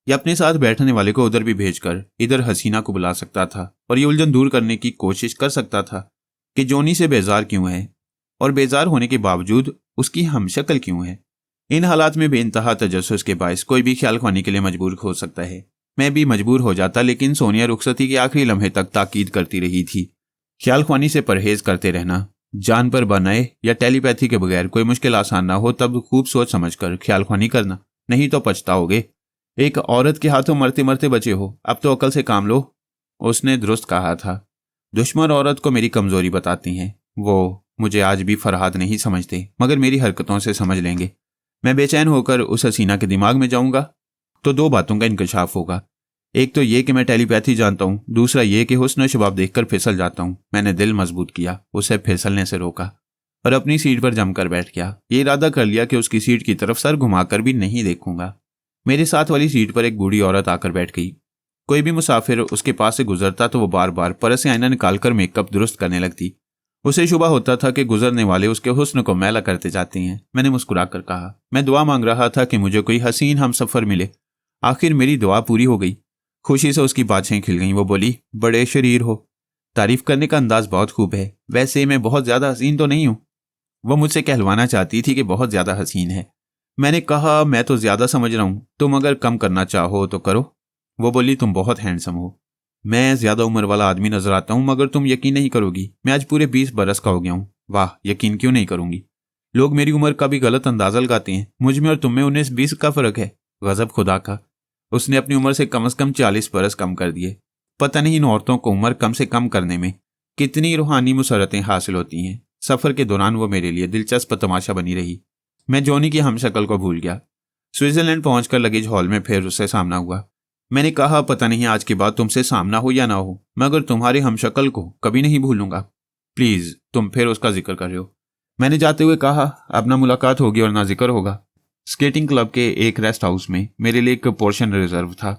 या अपने साथ बैठने वाले को उधर भी भेजकर इधर हसीना को बुला सकता था और ये उलझन दूर करने की कोशिश कर सकता था कि जॉनी से बेजार क्यों है और बेजार होने के बावजूद उसकी हमशक्ल क्यों है। इन हालात में बेइंतहा तजस्सुस के बायस कोई भी ख्याल ख्वानी के लिए मजबूर हो सकता है। मैं भी मजबूर हो जाता, लेकिन सोनिया रुखसती के आखिरी लम्हे तक ताकीद करती रही थी। ख्याल ख्वानी से परहेज करते रहना, जान पर बनाए या टेलीपैथी के बगैर कोई मुश्किल आसान ना हो तब खूब सोच समझ कर ख्याल ख्वानी करना, नहीं तो पछताओगे। एक औरत के हाथों मरते मरते बचे हो, अब तो अकल से काम लो। उसने दुरुस्त कहा था। दुश्मन औरत को मेरी कमजोरी बताती हैं। वो मुझे आज भी फरहाद नहीं समझते, मगर मेरी हरकतों से समझ लेंगे। मैं बेचैन होकर उस हसीना के दिमाग में जाऊंगा तो दो बातों का इंकशाफ होगा। एक तो ये कि मैं टेलीपैथी जानता हूँ, दूसरा ये कि हुस्न शबाब देखकर फिसल जाता हूँ। मैंने दिल मजबूत किया, उसे फिसलने से रोका और अपनी सीट पर जमकर बैठ गया। ये इरादा कर लिया कि उसकी सीट की तरफ सर घुमाकर भी नहीं देखूंगा। मेरे साथ वाली सीट पर एक बूढ़ी औरत आकर बैठ गई। कोई भी मुसाफिर उसके पास से गुजरता तो वो बार बार परस से आईना निकालकर मेकअप दुरुस्त करने लगती। उसे शुबा होता था कि गुजरने वाले उसके हुस्न को मैला करते जाते हैं। मैंने मुस्कुरा कर कहा, मैं दुआ मांग रहा था कि मुझे कोई हसीन हमसफर मिले। आखिर मेरी दुआ पूरी हो गई। खुशी से उसकी बाछें खिल गईं। वो बोली, बड़े शरीर हो, तारीफ करने का अंदाज बहुत खूब है। वैसे मैं बहुत ज्यादा हसीन तो नहीं हूं। वो मुझसे कहलवाना चाहती थी कि बहुत ज्यादा हसीन है। मैंने कहा, मैं तो ज्यादा समझ रहा हूं, तुम अगर कम करना चाहो तो करो। वो बोली, तुम बहुत हैंडसम हो। मैं ज्यादा उम्र वाला आदमी नजर आता हूं, मगर तुम यकीन नहीं करोगी, मैं आज पूरे 20 बरस का हो गया हूं। वाह, यकीन क्यों नहीं करूंगी। लोग मेरी उम्र का भी गलत अंदाजा लगाते हैं। मुझ में और तुम में 19-20 का फर्क है। गजब खुदा का, उसने अपनी उम्र से कम 40 बरस कम कर दिए। पता नहीं इन औरतों को उम्र कम से कम करने में कितनी रूहानी मुसरतें हासिल होती हैं। सफर के दौरान वो मेरे लिए दिलचस्प तमाशा बनी रही। मैं जॉनी की हमशक्ल को भूल गया। स्विट्जरलैंड पहुंचकर लगेज हॉल में फिर उससे सामना हुआ। मैंने कहा, पता नहीं आज के बाद तुमसे सामना हो या ना हो, मगर तुम्हारे हमशक्ल को कभी नहीं भूलूंगा। प्लीज, तुम फिर उसका जिक्र कर रहे हो। मैंने जाते हुए कहा, अब ना मुलाकात होगी और ना जिक्र होगा। स्केटिंग क्लब के एक रेस्ट हाउस में मेरे लिए एक पोर्शन रिजर्व था।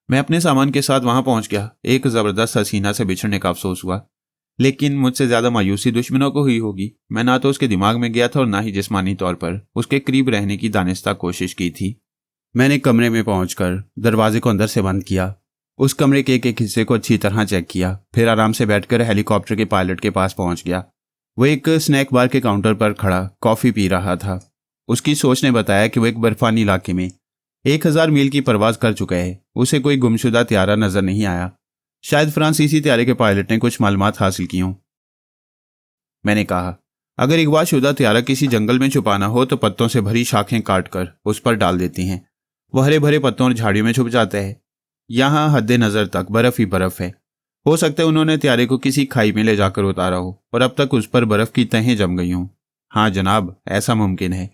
मैं अपने सामान के साथ वहां पहुंच गया। एक जबरदस्त हसीना से बिछड़ने का अफसोस हुआ, लेकिन मुझसे ज्यादा मायूसी दुश्मनों को हुई होगी। मैं ना तो उसके दिमाग में गया था और ना ही जिस्मानी तौर पर उसके करीब रहने की दानिस्ता कोशिश की थी। मैंने कमरे में पहुंचकर दरवाजे को अंदर से बंद किया। उस कमरे के एक हिस्से को अच्छी तरह चेक किया, फिर आराम से बैठकर हेलीकॉप्टर के पायलट के पास पहुंच गया। वो एक स्नैक बार के काउंटर पर खड़ा कॉफी पी रहा था। उसकी सोच ने बताया कि वो एक बर्फानी इलाके में 1000 मील की परवाज कर चुका है। उसे कोई गुमशुदा त्यारा नजर नहीं आया। शायद फ्रांसीसी त्यारे के पायलट ने कुछ मालूमात हासिल की हों। मैंने कहा, अगर अगवाशुदा त्यारा किसी जंगल में छुपाना हो तो पत्तों से भरी शाखें काटकर उस पर डाल देती हैं। वह हरे भरे पत्तों और झाड़ियों में छुप जाता है। यहाँ हद्दे नजर तक बर्फ ही बर्फ है। हो सकता है उन्होंने त्यारे को किसी खाई में ले जाकर उतारा हो और अब तक उस पर बर्फ की तहें जम गई हों। हाँ जनाब, ऐसा मुमकिन है।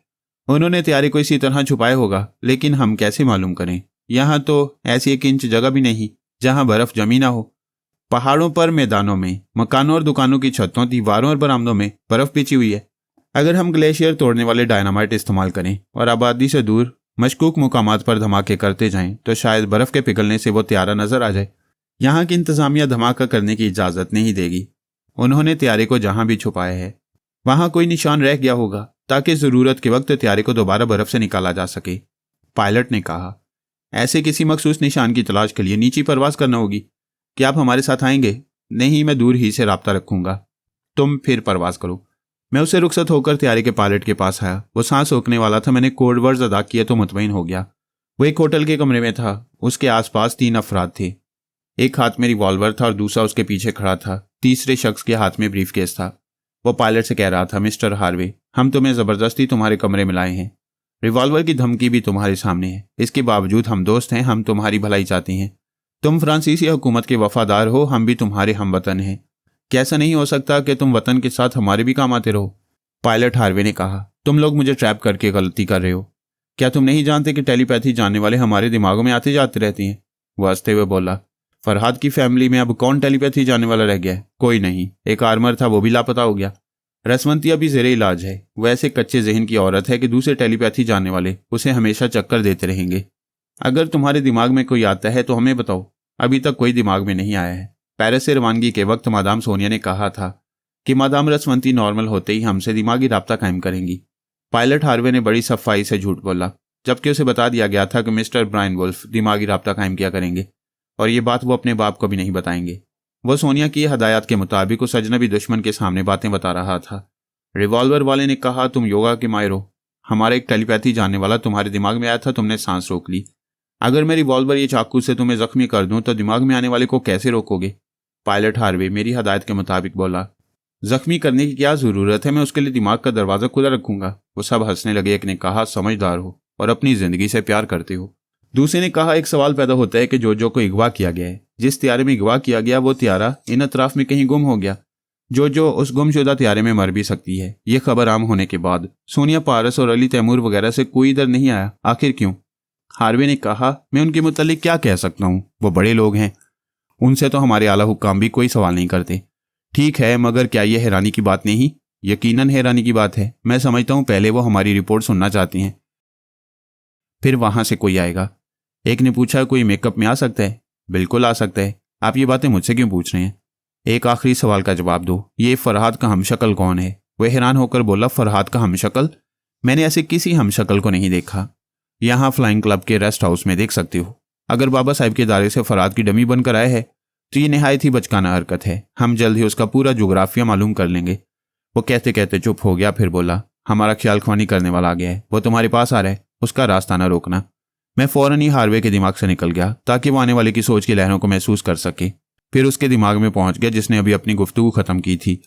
उन्होंने त्यारे को इसी तरह छुपाया होगा, लेकिन हम कैसे मालूम करें। यहाँ तो ऐसी 1 इंच जगह भी नहीं जहाँ बर्फ जमी ना हो। पहाड़ों पर, मैदानों में, मकानों और दुकानों की छतों, दीवारों और बरामदों में बर्फ बिछी हुई है। अगर हम ग्लेशियर तोड़ने वाले डायनामाइट इस्तेमाल करें और आबादी से दूर मशकूक मुकामात पर धमाके करते जाएं तो शायद बर्फ के पिघलने से वो त्यारा नजर आ जाए। यहाँ की इंतजामिया धमाका करने की इजाजत नहीं देगी। उन्होंने त्यारे को जहां भी छुपाया है वहां कोई निशान रह गया होगा, ताकि जरूरत के वक्त त्यारे को दोबारा बर्फ से निकाला जा सके। पायलट ने कहा, ऐसे किसी मखसूस निशान की तलाश के लिए नीची परवास करना होगी। क्या आप हमारे साथ आएंगे? नहीं, मैं दूर ही से राब्ता रखूंगा। तुम फिर परवास करो। मैं उससे रुखसत होकर त्यारे के पायलट के पास आया। वो सांस रोकने वाला था। मैंने कोड वर्ड्स अदा किए तो मुतमईन हो गया। वो एक होटल के कमरे में था। उसके आसपास 3 अफराद थे। एक हाथ में रिवॉल्वर था और दूसरा उसके पीछे खड़ा था। तीसरे शख्स के हाथ में ब्रीफकेस था। वो पायलट से कह रहा था, मिस्टर हार्वे, हम तुम्हें जबरदस्ती तुम्हारे कमरे में लाए हैं। रिवॉल्वर की धमकी भी तुम्हारे सामने है। इसके बावजूद हम दोस्त हैं, हम तुम्हारी भलाई चाहते हैं। तुम फ्रांसीसी हुकूमत के वफादार हो, हम भी तुम्हारे हमवतन हैं। कैसा नहीं हो सकता कि तुम वतन के साथ हमारे भी काम आते रहो। पायलट हार्वे ने कहा, तुम लोग मुझे ट्रैप करके गलती कर रहे हो। क्या तुम नहीं जानते कि टेलीपैथी जानने वाले हमारे दिमागों में आते जाते रहते हैं? वो हंसते हुए बोला, फरहाद की फैमिली में अब कौन टेलीपैथी जानने वाला रह गया है? कोई नहीं। एक आर्मर था, वो भी लापता हो गया। रसवंती अभी जेरे इलाज है। वैसे कच्चे जहन की औरत है कि दूसरे टेलीपैथी जानने वाले उसे हमेशा चक्कर देते रहेंगे। अगर तुम्हारे दिमाग में कोई आता है तो हमें बताओ। अभी तक कोई दिमाग में नहीं आया है। पेरिस से रवानगी के वक्त मादाम सोनिया ने कहा था कि मादाम रसवंती नॉर्मल होते ही हमसे दिमागी राब्ता कायम करेंगी। पायलट हार्वे ने बड़ी सफाई से झूठ बोला, जबकि उसे बता दिया गया था कि मिस्टर ब्रायन वुल्फ दिमागी राब्ता कायम किया करेंगे और ये बात वो अपने बाप को भी नहीं बताएंगे। वो सोनिया की हदायत के मुताबिक उस अजनबी दुश्मन के सामने बातें बता रहा था। रिवॉल्वर वाले ने कहा, तुम योगा के माहिर हो। हमारा एक टेलीपैथी जानने वाला तुम्हारे दिमाग में आया था, तुमने सांस रोक ली। अगर मैं रिवॉल्वर ये चाकू से तुम्हें जख्मी कर दूं तो दिमाग में आने वाले को कैसे रोकोगे? पायलट हार्वे मेरी हदायत के मुताबिक बोला, जख्मी करने की क्या जरूरत है, मैं उसके लिए दिमाग का दरवाजा खुला रखूंगा। वो सब हंसने लगे। एक ने कहा, समझदार हो और अपनी जिंदगी से प्यार करते हो। दूसरे ने कहा, एक सवाल पैदा होता है कि जो को अगवा किया गया है, जिस त्यारे में अगवा किया गया वो त्यारा इन अतराफ में कहीं गुम हो गया। जो उस गुमशुदा त्यारे में मर भी सकती है। ये खबर आम होने के बाद सोनिया पारस और अली तैमूर वगैरह से कोई इधर नहीं आया। आखिर क्यों? हार्वे ने कहा, मैं उनके मुतालिक क्या कह सकता हूँ, वो बड़े लोग हैं, उनसे तो हमारे आला हुक्काम भी कोई सवाल नहीं करते। ठीक है, मगर क्या यह हैरानी की बात नहीं? यकीनन हैरानी की बात है। मैं समझता हूँ पहले वो हमारी रिपोर्ट सुनना चाहती हैं, फिर वहां से कोई आएगा। एक ने पूछा, कोई मेकअप में आ सकता है? बिल्कुल आ सकता है। आप ये बातें मुझसे क्यों पूछ रहे हैं? एक आखिरी सवाल का जवाब दो, ये फरहाद का हमशक्ल कौन है? वह हैरान होकर बोला, फरहाद का हमशक्ल? मैंने ऐसे किसी हमशक्ल को नहीं देखा। यहाँ फ्लाइंग क्लब के रेस्ट हाउस में देख सकते हो। अगर बाबा साहब के इदारे से फरहाद की डमी बनकर आए है तो ये निहायत ही बचकाना हरकत है। हम जल्द ही उसका पूरा जोग्राफिया मालूम कर लेंगे। वो कहते कहते चुप हो गया, फिर बोला, हमारा ख्याल ख्वानी करने वाला आ गया है, वो तुम्हारे पास आ रहा है, उसका रास्ता ना रोकना। मैं फौरन ही हार्वे के दिमाग से निकल गया ताकि वो आने वाले की सोच की लहरों को महसूस कर सके। फिर उसके दिमाग में पहुंच गया जिसने अभी अपनी गुफ्तगू खत्म की थी।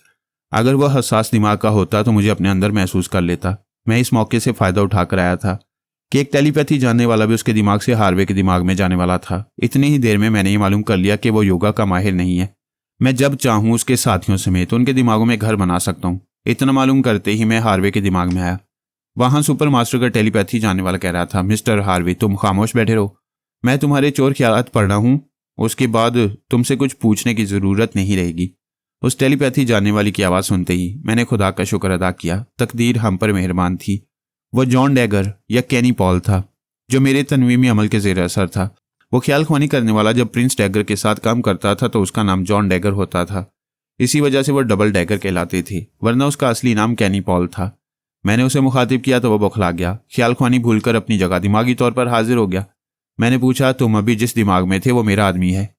अगर वह हसास दिमाग का होता तो मुझे अपने अंदर महसूस कर लेता। मैं इस मौके से फ़ायदा उठाकर आया था कि एक टेलीपैथी जानने वाला भी उसके दिमाग से हार्वे के दिमाग में जाने वाला था। इतनी ही देर में मैंने ये मालूम कर लिया कि वो योगा का माहिर नहीं है। मैं जब चाहूँ उसके साथियों समेत उनके दिमागों में घर बना सकता हूँ। इतना मालूम करते ही मैं हार्वे के दिमाग में आया। वहाँ सुपर मास्टर का टेलीपैथी जानने वाला कह रहा था, मिस्टर हार्वे, तुम खामोश बैठे रहो, मैं तुम्हारे चोर ख्यालात पढ़ रहा हूँ, उसके बाद तुमसे कुछ पूछने की ज़रूरत नहीं रहेगी। उस टेलीपैथी जानने वाली की आवाज़ सुनते ही मैंने खुदा का शुक्र अदा किया। तकदीर हम पर मेहरबान थी। वो जॉन डैगर या कैनी पॉल था जो मेरे तनवीमी अमल के ज़ेर असर था। वो ख्याल ख्वानी करने वाला जब प्रिंस डैगर के साथ काम करता था तो उसका नाम जॉन डैगर होता था। इसी वजह से वो डबल डैगर कहलाते थे, वरना उसका असली नाम कैनी पॉल था। मैंने उसे मुखातिब किया तो वह बौखला गया। ख्याल ख्वानी भूलकर अपनी जगह दिमागी तौर पर हाजिर हो गया। मैंने पूछा, तुम अभी जिस दिमाग में थे वो मेरा आदमी है?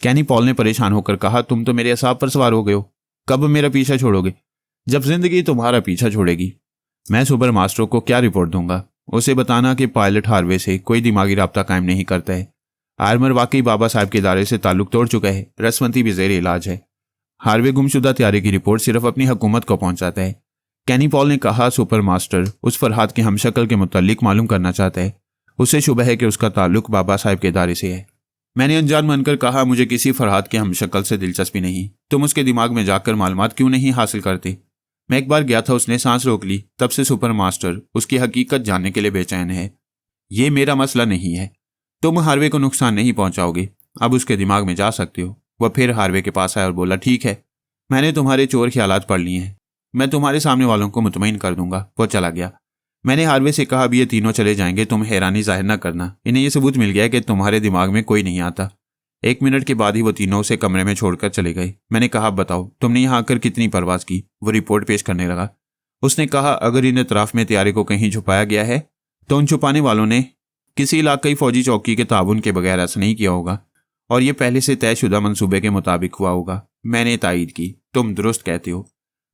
कैनी पॉल ने परेशान होकर कहा, तुम तो मेरे असाब पर सवार हो गए हो। कब मेरा पीछा छोड़ोगे? जब जिंदगी तुम्हारा पीछा छोड़ेगी। मैं सुपर मास्टर को क्या रिपोर्ट दूंगा? उसे बताना कि पायलट हार्वे से कोई दिमागी राब्ता कायम नहीं करता है। आर्मर वाकई बाबा साहब के इदारे से ताल्लुक तोड़ चुका है। रसवंती भी ज़ेर इलाज है। हार्वे गुमशुदा त्यारे की रिपोर्ट सिर्फ अपनी हुकूमत को पहुंचाता है। कैनी पॉल ने कहा, सुपर मास्टर उस फरहाद के हमशक्ल के मुताल्लिक मालूम करना चाहता है। उसे शुबह है कि उसका ताल्लुक बाबा साहब के इदारे से है। मैंने अनजान मानकर कहा, मुझे किसी फरहाद के हमशक्ल से दिलचस्पी नहीं। तुम उसके दिमाग में जाकर मालूमात क्यों नहीं हासिल करते? मैं एक बार गया था, उसने सांस रोक ली। तब से सुपर मास्टर उसकी हकीकत जानने के लिए बेचैन है। ये मेरा मसला नहीं है। तुम हार्वे को नुकसान नहीं पहुंचाओगे। अब उसके दिमाग में जा सकते हो। वह फिर हार्वे के पास आया और बोला, ठीक है, मैंने तुम्हारे चोर ख्यालात पढ़ लिए हैं, मैं तुम्हारे सामने वालों को मुतमईन कर दूंगा। वो चला गया। मैंने हार्वे से कहा, अब ये तीनों चले जाएंगे, तुम हैरानी जाहिर न करना। इन्हें यह सबूत मिल गया कि तुम्हारे दिमाग में कोई नहीं आता। 1 मिनट के बाद ही वो तीनों उसे कमरे में छोड़कर चले गए। मैंने कहा, बताओ तुमने यहाँ आकर कितनी परवाज की? वो रिपोर्ट पेश करने लगा। उसने कहा, अगर इन अतराफ में तैयारी को कहीं छुपाया गया है तो उन छुपाने वालों ने किसी इलाकई फौजी चौकी के ताउन के बगैर ऐसा नहीं किया होगा और ये पहले से तयशुदा मंसूबे के मुताबिक हुआ होगा। मैंने तायीद की, तुम दुरुस्त कहते हो।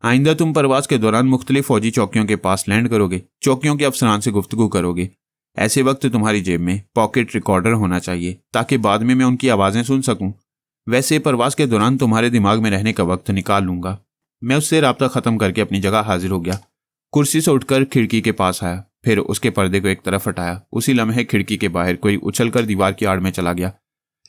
आइंदा तुम परवाज के दौरान मुख्तलिफ फौजी चौकियों के पास लैंड करोगे, चौकियों के अफसरान से गुफ्तगू करोगे। ऐसे वक्त तुम्हारी जेब में पॉकेट रिकॉर्डर होना चाहिए ताकि बाद में मैं उनकी आवाज़ें सुन सकूं। वैसे परवाज के दौरान तुम्हारे दिमाग में रहने का वक्त निकाल लूंगा। मैं उससे राब्ता ख़त्म करके अपनी जगह हाजिर हो गया। कुर्सी से उठकर खिड़की के पास आया, फिर उसके पर्दे को एक तरफ हटाया। उसी लम्हे खिड़की के बाहर कोई उछलकर दीवार की आड़ में चला गया,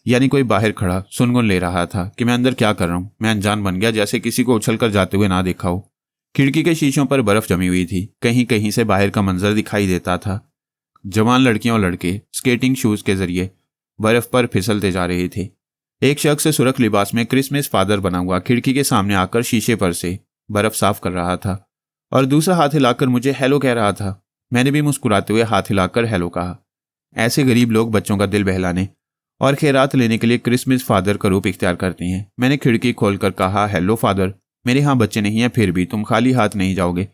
यानी कोई बाहर खड़ा सुनगुन ले रहा था कि मैं अंदर क्या कर रहा हूँ। मैं अनजान बन गया, जैसे किसी को उछलकर जाते हुए ना देखा हो। खिड़की के शीशों पर बर्फ जमी हुई थी। कहीं कहीं से बाहर का मंजर दिखाई देता था। जवान लड़कियां और लड़के स्केटिंग शूज के जरिए बर्फ पर फिसलते जा रहे थे। एक शख्स सुरख लिबास में क्रिसमस फादर बना हुआ खिड़की के सामने आकर शीशे पर से बर्फ साफ कर रहा था और दूसरा हाथ हिलाकर मुझे हेलो कह रहा था। मैंने भी मुस्कुराते हुए हाथ हिलाकर हेलो कहा। ऐसे गरीब लोग बच्चों का दिल बहलाने और खैरात लेने के लिए क्रिसमस फादर का रूप इख्तियार करते हैं। मैंने खिड़की खोलकर कहा, हेलो फादर, मेरे यहाँ बच्चे नहीं हैं, फिर भी तुम खाली हाथ नहीं जाओगे।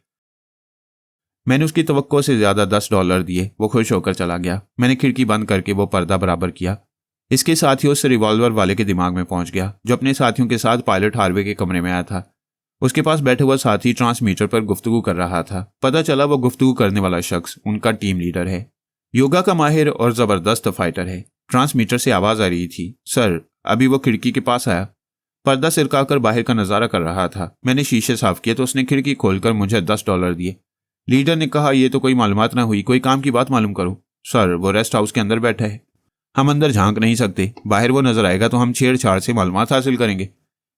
मैंने उसकी तवक्को से ज़्यादा $10 दिए। वो खुश होकर चला गया। मैंने खिड़की बंद करके वो पर्दा बराबर किया। इसके साथ ही उस रिवॉल्वर वाले के दिमाग में पहुंच गया जो अपने साथियों के साथ पायलट हार्वे के कमरे में आया था। उसके पास बैठा हुआ साथी ट्रांसमीटर पर गुफ्तगू कर रहा था। पता चला वो गुफ्तगू करने वाला शख्स उनका टीम लीडर है, योगा का माहिर और ज़बरदस्त फाइटर है। ट्रांसमीटर से आवाज़ आ रही थी, सर, अभी वो खिड़की के पास आया, पर्दा सिरकाकर बाहर का नज़ारा कर रहा था। मैंने शीशे साफ किए तो उसने खिड़की खोलकर मुझे $10 दिए। लीडर ने कहा, यह तो कोई मालूमात ना हुई, कोई काम की बात मालूम करो। सर, वो रेस्ट हाउस के अंदर बैठा है, हम अंदर झांक नहीं सकते। बाहर वो नजर आएगा तो हम छेड़छाड़ से मालूमात हासिल करेंगे।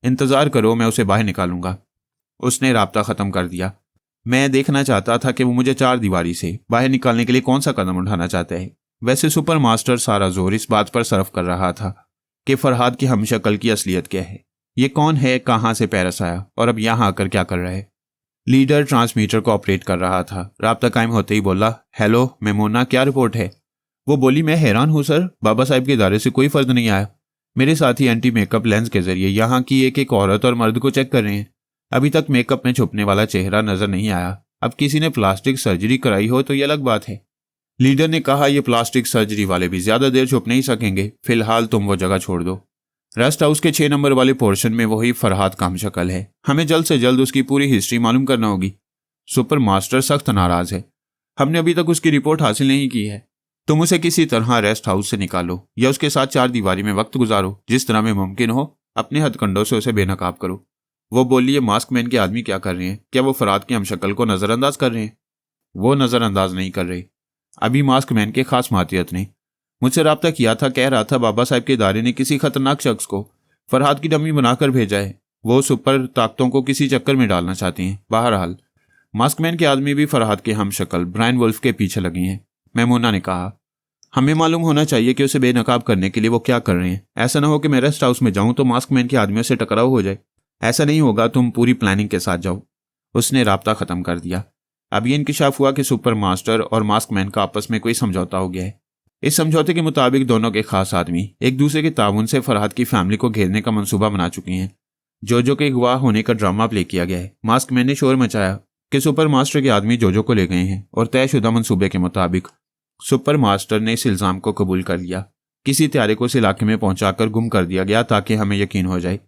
इंतजार करो, मैं उसे बाहर निकालूंगा। उसने राब्ता ख़त्म कर दिया। मैं देखना चाहता था कि वो मुझे 4 दीवारी से बाहर निकालने के लिए कौन सा कदम उठाना चाहता है। वैसे सुपर मास्टर सारा जोर इस बात पर सर्फ कर रहा था कि फरहाद की हमशक्ल की असलियत क्या है, ये कौन है, कहाँ से पैरस आया और अब यहाँ आकर क्या कर रहा है। लीडर ट्रांसमीटर को ऑपरेट कर रहा था। राब्ता कायम होते ही बोला, हेलो मेमोना, क्या रिपोर्ट है। वो बोली, मैं हैरान हूँ सर, बाबा साहब के इदारे से कोई फर्द नहीं आया। मेरे साथी एंटी मेकअप लेंस के जरिए यहाँ की एक एक औरत और मर्द को चेक कर रहे हैं। अभी तक मेकअप में छुपने वाला चेहरा नजर नहीं आया। अब किसी ने प्लास्टिक सर्जरी कराई हो तो ये अलग बात है। लीडर ने कहा, ये प्लास्टिक सर्जरी वाले भी ज्यादा देर छुप नहीं सकेंगे। फिलहाल तुम वो जगह छोड़ दो। रेस्ट हाउस के 6 नंबर वाले पोर्शन में वही फरहाद का हमशक्ल है। हमें जल्द से जल्द उसकी पूरी हिस्ट्री मालूम करना होगी। सुपर मास्टर सख्त नाराज है। हमने अभी तक उसकी रिपोर्ट हासिल नहीं की है। तुम उसे किसी तरह रेस्ट हाउस से निकालो या उसके साथ 4 दीवारी में वक्त गुजारो। जिस तरह में मुमकिन हो अपने हथकंडों से उसे बेनकाब करो। वो बोली, मास्क मैन के आदमी क्या कर रहे हैं? क्या वो फरहाद की हमशक्ल को नजरअंदाज कर रहे हैं? वो नजरअंदाज नहीं कर रहे। अभी मास्क मैन के खास मातियत ने मुझसे राब्ता किया था, कह रहा था बाबा साहब के इदारे ने किसी खतरनाक शख्स को फरहाद की डमी बनाकर भेजा है। वो सुपर ताकतों को किसी चक्कर में डालना चाहती हैं। बहरहाल मास्कमैन के आदमी भी फरहाद के हमशक्ल ब्रायन वुल्फ के पीछे लगे हैं। मेमोना ने कहा, हमें मालूम होना चाहिए कि उसे बेनकाब करने के लिए वो क्या कर रहे हैं। ऐसा ना हो कि मैं रेस्ट हाउस में जाऊं तो मास्कमैन के आदमियों से टकराव हो जाए। ऐसा नहीं होगा, तुम पूरी प्लानिंग के साथ जाओ। उसने राब्ता खत्म कर दिया। अब ये इंकिशाफ हुआ कि सुपर मास्टर और मास्कमैन का आपस में कोई समझौता हो गया है। इस समझौते के मुताबिक दोनों के खास आदमी एक दूसरे के ताउन से फरहाद की फैमिली को घेरने का मंसूबा बना चुके हैं। जोजो के गवाह होने का ड्रामा प्ले किया गया है। मास्कमैन ने शोर मचाया कि सुपर मास्टर के आदमी जोजो को ले गए हैं और तयशुदा मंसूबे के मुताबिक सुपर मास्टर ने इस इल्जाम को कबूल कर लिया। किसी त्यारे को इस इलाके में पहुंचाकर गुम कर दिया गया ताकि हमें यकीन हो जाए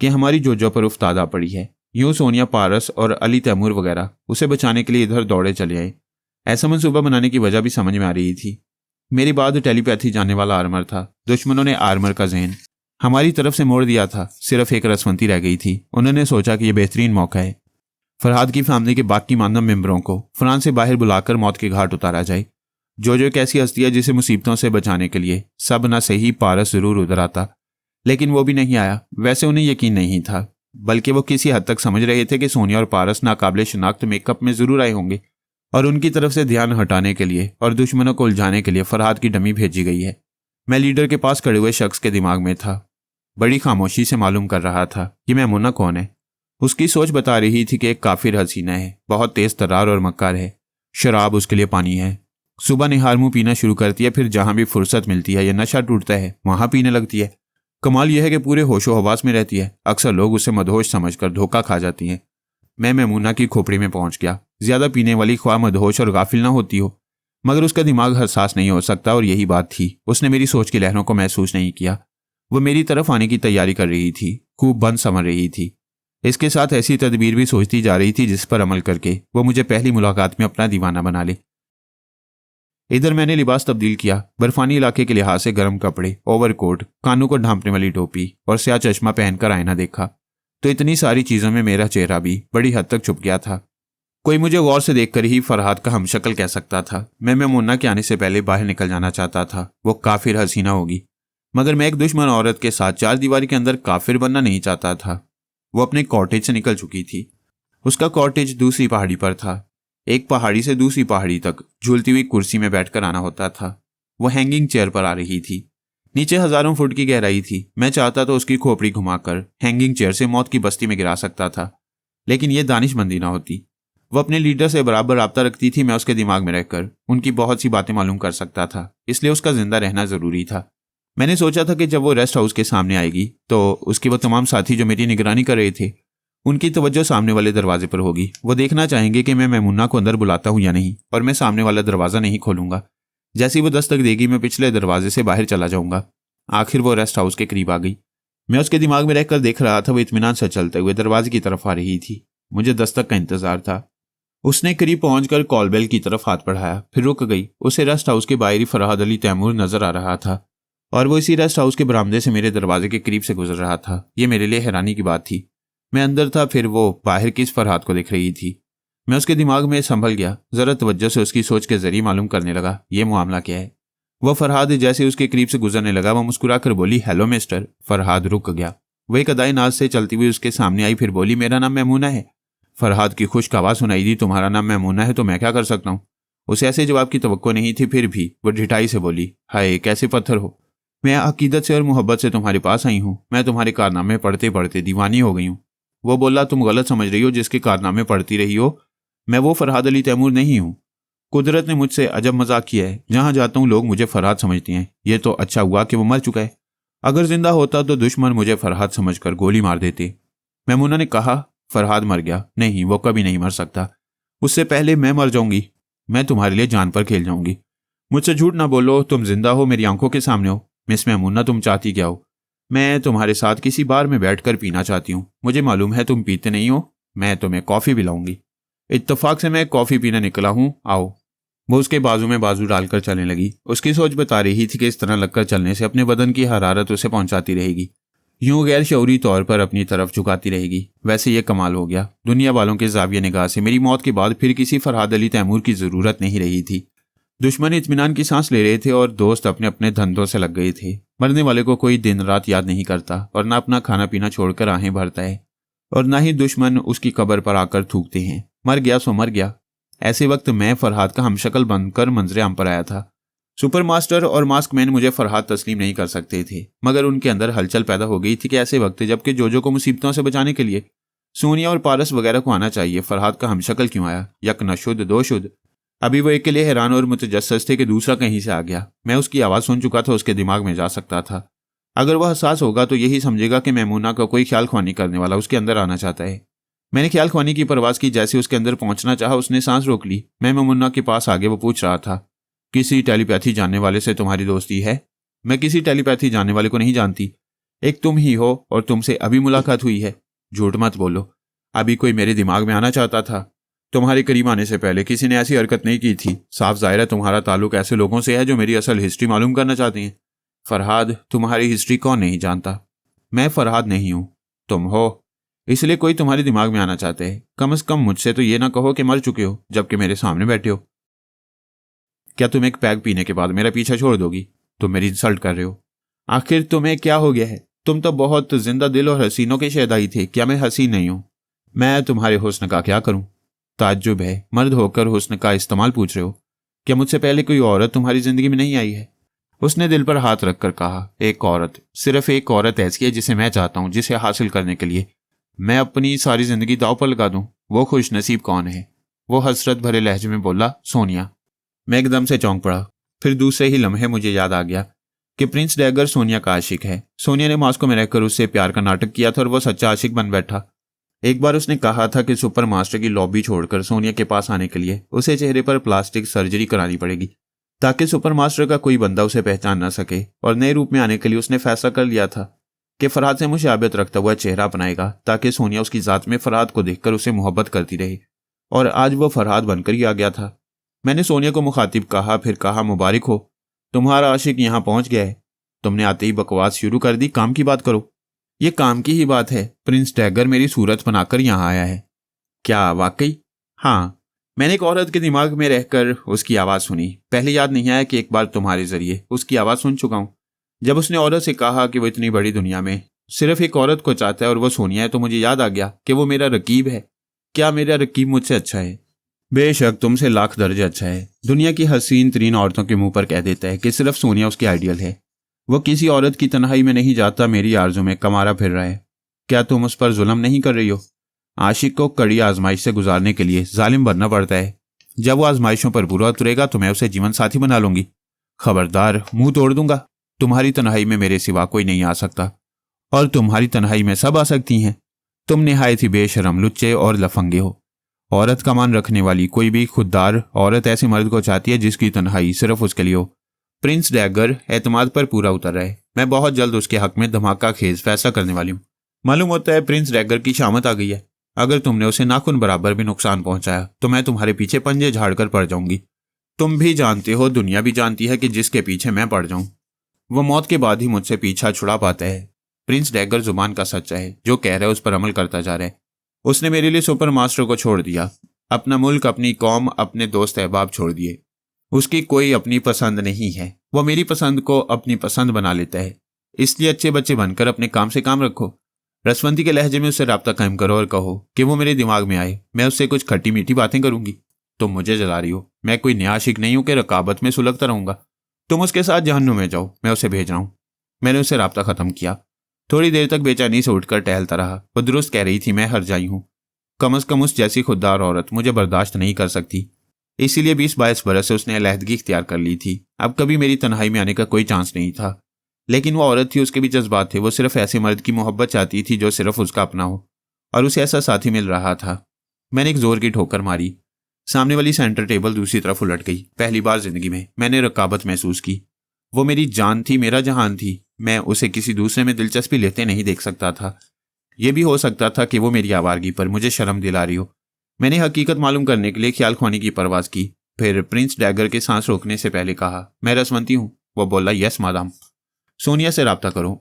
कि हमारी जोजो पर उफ्तादा पड़ी है। यूं सोनिया पारस और अली तैमूर वगैरह उसे बचाने के लिए इधर दौड़े चले आए। ऐसा मंसूबा बनाने की वजह भी समझ में आ रही थी। मेरी बाद टेलीपैथी जानने वाला आर्मर था। दुश्मनों ने आर्मर का जहन हमारी तरफ से मोड़ दिया था। सिर्फ एक रसवंती रह गई थी। उन्होंने सोचा कि यह बेहतरीन मौका है, फरहाद की फैमिली के बाकी मानव मेंबरों को फ्रांस से बाहर बुलाकर मौत के घाट उतारा जाए। जोजो एक ऐसी हस्ती है जिसे मुसीबतों से बचाने के लिए सब न सही पारस जरूर उधर आता, लेकिन वो भी नहीं आया। वैसे उन्हें यकीन नहीं था, बल्कि वो किसी हद तक समझ रहे थे कि सोनिया और पारस नाकाबिले शिनाख्त मेकअप में जरूर आए होंगे और उनकी तरफ से ध्यान हटाने के लिए और दुश्मनों को उलझाने के लिए फरहाद की डमी भेजी गई है। मैं लीडर के पास खड़े हुए शख्स के दिमाग में था। बड़ी खामोशी से मालूम कर रहा था कि मेमोना कौन है। उसकी सोच बता रही थी कि एक काफिर हसीना है, बहुत तेज तर्रार और मक्कार है। शराब उसके लिए पानी है। सुबह निहार मुंह पीना शुरू करती है, फिर जहां भी फुर्सत मिलती है या नशा टूटता है वहां पीने लगती है। कमाल यह है कि पूरे होशो हवास में रहती है। अक्सर लोग उसे मदहोश समझकर धोखा खा जाती हैं। मैं मेमोना की खोपड़ी में पहुंच गया। ज्यादा पीने वाली ख्वाह मदहोश और गाफिल ना होती हो, मगर उसका दिमाग हसास नहीं हो सकता, और यही बात थी। उसने मेरी सोच की लहरों को महसूस नहीं किया। वो मेरी तरफ आने की तैयारी कर रही थी, खूब बंद समझ रही थी। इसके साथ ऐसी तदबीर भी सोचती जा रही थी जिस पर अमल करके वो मुझे पहली मुलाकात में अपना दीवाना बना ले। इधर मैंने लिबास तब्दील किया। बर्फानी इलाके के लिहाज से गर्म कपड़े, ओवरकोट, कानों को ढांपने वाली टोपी और स्याह चश्मा पहनकर आईना देखा तो इतनी सारी चीजों में मेरा चेहरा भी बड़ी हद तक छुप गया था। कोई मुझे गौर से देखकर ही फरहाद का हमशक्ल कह सकता था। मैं मेमोना के आने से पहले बाहर निकल जाना चाहता था। वो काफिर हसीना होगी, मगर मैं एक दुश्मन औरत के साथ 4 दीवारी के अंदर काफिर बनना नहीं चाहता था। वो अपने कॉटेज से निकल चुकी थी। उसका कॉटेज दूसरी पहाड़ी पर था। एक पहाड़ी से दूसरी पहाड़ी तक झूलती हुई कुर्सी में बैठकर आना होता था। वो हैंगिंग चेयर पर आ रही थी। नीचे हजारों फुट की गहराई थी। मैं चाहता तो उसकी खोपड़ी घुमाकर हैंगिंग चेयर से मौत की बस्ती में गिरा सकता था, लेकिन यह दानिशमंदी ना होती। वो अपने लीडर से बराबर राब्ता रखती थी। मैं उसके दिमाग में रहकर उनकी बहुत सी बातें मालूम कर सकता था, इसलिए उसका जिंदा रहना जरूरी था। मैंने सोचा था कि जब वो रेस्ट हाउस के सामने आएगी तो उसके वो तमाम साथी जो मेरी निगरानी कर रहे थे, उनकी तवज्जो सामने वाले दरवाजे पर होगी। वो देखना चाहेंगे कि मैं मेमोना को अंदर बुलाता हूं या नहीं, और मैं सामने वाला दरवाजा नहीं खोलूंगा। जैसे ही वो दस्तक देगी मैं पिछले दरवाजे से बाहर चला जाऊंगा। आखिर वो रेस्ट हाउस के करीब आ गई। मैं उसके दिमाग में रहकर देख रहा था। वो इत्मीनान से चलते हुए दरवाजे की तरफ आ रही थी। मुझे दस्तक का इंतजार था। उसने करीब पहुंचकर कॉलबेल की तरफ हाथ बढ़ाया, फिर रुक गई। उसे रेस्ट हाउस के बाहरी फरहाद अली तैमूर नजर आ रहा था और वो इसी रेस्ट हाउस के बरामदे से मेरे दरवाजे के करीब से गुजर रहा था। ये मेरे लिए हैरानी की बात थी। मैं अंदर था, फिर वो बाहर किस फरहाद को दिख रही थी। मैं उसके दिमाग में संभल गया। जरा तवज्जो से उसकी सोच के जरिए मालूम करने लगा ये मामला क्या है। वो फरहाद जैसे उसके करीब से गुजरने लगा, वो मुस्कुराकर बोली, हेलो मिस्टर। फरहाद रुक गया। वो एक अदाई नाज से चलती हुई उसके सामने आई, फिर बोली, मेरा नाम मेमोना है। फरहाद की खुश्क आवाज सुनाई दी, तुम्हारा नाम मेमोना है तो मैं क्या कर सकता हूँ। उसे ऐसे जवाब की तवक्को नहीं थी, फिर भी वो ढिठाई से बोली, हाय कैसे पत्थर हो, मैं अकीदत से और मोहब्बत से तुम्हारे पास आई हूँ। मैं तुम्हारे कारनामे पढ़ते पढ़ते दीवानी हो गई हूँ। वो बोला, तुम गलत समझ रही हो, जिसके कारनामे पढ़ती रही हो मैं वो फरहाद अली तैमूर नहीं हूँ। कुदरत ने मुझसे अजब मजाक किया है, जहाँ जाता हूँ लोग मुझे फरहाद समझती हैं। ये तो अच्छा हुआ कि वो मर चुका है, अगर जिंदा होता तो दुश्मन मुझे फरहाद समझकर गोली मार देते। मैमूना ने कहा, फरहाद मर गया? नहीं, वो कभी नहीं मर सकता, उससे पहले मैं मर जाऊंगी। मैं तुम्हारे लिए जान पर खेल जाऊंगी। मुझसे झूठ ना बोलो, तुम जिंदा हो, मेरी आंखों के सामने हो। मिस मैमूना, तुम चाहती क्या हो? मैं तुम्हारे साथ किसी बार में बैठकर पीना चाहती हूँ। मुझे मालूम है तुम पीते नहीं हो, मैं तुम्हें कॉफी पिलाऊंगी। इत्तेफाक से मैं कॉफी पीने निकला हूँ, आओ। वो उसके बाजू में बाजू डालकर चलने लगी। उसकी सोच बता रही थी कि इस तरह लगकर चलने से अपने बदन की हरारत उसे पहुंचाती रहेगी, यूं गैर शऊरी तौर पर अपनी तरफ झुकाती रहेगी। वैसे ये कमाल हो गया, दुनिया वालों के जाविया निगाह से मेरी मौत के बाद फिर किसी फरहाद अली तैमूर की जरूरत नहीं रही थी। दुश्मन इत्मीनान की सांस ले रहे थे और दोस्त अपने अपने धंधों से लग गए थे। मरने वाले को कोई दिन रात याद नहीं करता और ना अपना खाना पीना छोड़कर आहें भरता है, और ना ही दुश्मन उसकी कब्र पर आकर थूकते हैं। मर गया सो मर गया। ऐसे वक्त मैं फरहाद का हमशक्ल बनकर मंजरे आम पर आया था। सुपर मास्टर और मास्क मैन मुझे फरहाद तस्लीम नहीं कर सकते थे, मगर उनके अंदर हलचल पैदा हो गई थी कि ऐसे वक्त जबकि जोजो को मुसीबतों से बचाने के लिए सोनिया और पारस वगैरह को आना चाहिए, फरहाद का हमशक्ल क्यों आया? यक न शुद्ध दो शुद्ध। अभी वो एक के लिए हैरान और मुतजस्सिस थे कि दूसरा कहीं से आ गया। मैं उसकी आवाज़ सुन चुका था, उसके दिमाग में जा सकता था। अगर वह हसास होगा तो यही समझेगा कि मैमूना का कोई ख्याल ख्वानी करने वाला उसके अंदर आना चाहता है। मैंने ख्याल ख्वानी की परवाज़ की। जैसे उसके अंदर पहुंचना चाहा, उसने सांस रोक ली। मैं मैमूना के पास आगे वो पूछ रहा था, किसी टेलीपैथी जानने वाले से तुम्हारी दोस्ती है? मैं किसी टेलीपैथी जानने वाले को नहीं जानती। एक तुम ही हो और तुमसे अभी मुलाकात हुई है। झूठ मत बोलो, अभी कोई मेरे दिमाग में आना चाहता था। तुम्हारे करीब आने से पहले किसी ने ऐसी हरकत नहीं की थी। साफ जाहिर है तुम्हारा ताल्लुक ऐसे लोगों से है जो मेरी असल हिस्ट्री मालूम करना चाहते हैं। फरहाद, तुम्हारी हिस्ट्री कौन नहीं जानता? मैं फरहाद नहीं हूं, तुम हो, इसलिए कोई तुम्हारे दिमाग में आना चाहते हैं। कम से कम मुझसे तो ये ना कहो कि मर चुके हो जबकि मेरे सामने बैठे हो। क्या तुम एक पैग पीने के बाद मेरा पीछा छोड़ दोगी? तुम मेरी इंसल्ट कर रहे हो। आखिर तुम्हें क्या हो गया है? तुम तो बहुत जिंदा दिल और हसीनों के शहदाई थे। क्या मैं हसीन नहीं हूं? मैं तुम्हारे हुस्न का क्या करूं? ताज्जुब है, मर्द होकर हुस्न का इस्तेमाल पूछ रहे हो। क्या मुझसे पहले कोई औरत तुम्हारी जिंदगी में नहीं आई है? उसने दिल पर हाथ रखकर कहा, एक औरत, सिर्फ एक औरत ऐसी है जिसे मैं चाहता हूं, जिसे हासिल करने के लिए मैं अपनी सारी जिंदगी दांव पर लगा दूं। वो खुश नसीब कौन है? वो हसरत भरे लहजे में बोला, सोनिया। मैं एकदम से चौंक पड़ा। फिर दूसरे ही लम्हे मुझे याद आ गया कि प्रिंस डैगर सोनिया का आशिक है। सोनिया ने मॉस्को में रहकर उससे प्यार का नाटक किया था और वो सच्चा आशिक बन बैठा। एक बार उसने कहा था कि सुपर मास्टर की लॉबी छोड़कर सोनिया के पास आने के लिए उसे चेहरे पर प्लास्टिक सर्जरी करानी पड़ेगी, ताकि सुपर मास्टर का कोई बंदा उसे पहचान ना सके। और नए रूप में आने के लिए उसने फैसला कर लिया था कि फरहाद से मुशाबियत रखता हुआ चेहरा अपनाएगा, ताकि सोनिया उसकी जात में फरहाद को देखकर उसे मोहब्बत करती रहे। और आज वो फरहाद बनकर ही आ गया था। मैंने सोनिया को मुखातिब कहा, फिर कहा, मुबारक हो, तुम्हारा आशिक यहाँ पहुंच गया है। तुमने आते ही बकवास शुरू कर दी, काम की बात करो। ये काम की ही बात है। प्रिंस डैगर मेरी सूरत बनाकर यहाँ आया है। क्या वाकई? हाँ, मैंने एक औरत के दिमाग में रहकर उसकी आवाज़ सुनी। पहले याद नहीं आया कि एक बार तुम्हारे जरिए उसकी आवाज़ सुन चुका हूँ। जब उसने औरत से कहा कि वो इतनी बड़ी दुनिया में सिर्फ एक औरत को चाहता है और वो सोनिया है, तो मुझे याद आ गया कि वो मेरा रकीब है। क्या मेरा रकीब मुझसे अच्छा है? बेशक तुमसे लाख दर्जे अच्छा है। दुनिया की हसीन तरीन औरतों के मुंह पर कह देता है कि सिर्फ सोनिया उसकी आइडियल है। वो किसी औरत की तन्हाई में नहीं जाता, मेरी आरज़ू में कमारा फिर रहा है। क्या तुम उस पर जुल्म नहीं कर रही हो? आशिक को कड़ी आजमाइश से गुजारने के लिए जालिम बनना पड़ता है। जब वो आजमाइशों पर बुरा उतरेगा तो मैं उसे जीवन साथी बना लूंगी। खबरदार, मुंह तोड़ दूंगा। तुम्हारी तन्हाई में मेरे सिवा कोई नहीं आ सकता, और तुम्हारी तन्हाई में सब आ सकती हैं। तुम निहायत ही बेशरम, लुच्चे और लफंगे हो। औरत का मान रखने वाली कोई भी खुददार औरत ऐसे मर्द को चाहती है जिसकी तन्हाई सिर्फ उसके लिए हो। प्रिंस डैगर एतमाद पर पूरा उतर रहा है। मैं बहुत जल्द उसके हक में धमाका खेज फैसला करने वाली हूँ। मालूम होता है प्रिंस डैगर की शामत आ गई है। अगर तुमने उसे नाखून बराबर भी नुकसान पहुंचाया तो मैं तुम्हारे पीछे पंजे झाड़कर पड़ जाऊंगी। तुम भी जानते हो, दुनिया भी जानती है कि जिसके पीछे मैं पड़ जाऊं वो मौत के बाद ही मुझसे पीछा छुड़ा पाता है। प्रिंस डैगर जुबान का सच्चा है, जो कह रहा है उस पर अमल करता जा रहा है। उसने मेरे लिए सुपर मास्टर को छोड़ दिया, अपना मुल्क, अपनी कौम, अपने दोस्त अहबाब छोड़ दिए। उसकी कोई अपनी पसंद नहीं है। वो मेरी पसंद को अपनी पसंद बना लेता है। इसलिए अच्छे बच्चे बनकर अपने काम से काम रखो। रसवंती के लहजे में उससे राब्ता कायम करो और कहो कि वो मेरे दिमाग में आए। मैं उससे कुछ खट्टी मीठी बातें करूंगी। तुम मुझे जला रही हो। मैं कोई नया आशिक नहीं हूं कि रकाबत में सुलगता रहूंगा। तुम उसके साथ जहन्नुम में जाओ, मैं उसे भेज रहा हूं। मैंने उससे राब्ता खत्म किया। थोड़ी देर तक बेचैनी से उठकर टहलता रहा। वो दुरुस्त कह रही थी, मैं हर जाई हूं। कम अज कम उस जैसी खुददार औरत मुझे बर्दाश्त नहीं कर सकती। इसीलिए 20-22 बरस से उसने अलहदगी इख्तियार कर ली थी। अब कभी मेरी तन्हाई में आने का कोई चांस नहीं था। लेकिन वो औरत थी, उसके भी जज्बात थे। वो सिर्फ ऐसे मर्द की मोहब्बत चाहती थी जो सिर्फ उसका अपना हो, और उसे ऐसा साथी मिल रहा था। मैंने एक जोर की ठोकर मारी। सामने वाली सेंटर टेबल दूसरी तरफ उलट गई। पहली बार जिंदगी में मैंने रकाबत महसूस की। वो मेरी जान थी, मेरा जहान थी। मैं उसे किसी दूसरे में दिलचस्पी लेते नहीं देख सकता था। यह भी हो सकता था कि वो मेरी आवारगी पर मुझे शर्म दिला रही हो। मैंने हकीकत मालूम करने के लिए ख्याल ख्वानी की परवाज की। फिर प्रिंस डैगर के सांस रोकने से पहले कहा, मैं रसवंती हूँ। वो बोला, यस मादाम। सोनिया से राब्ता करो।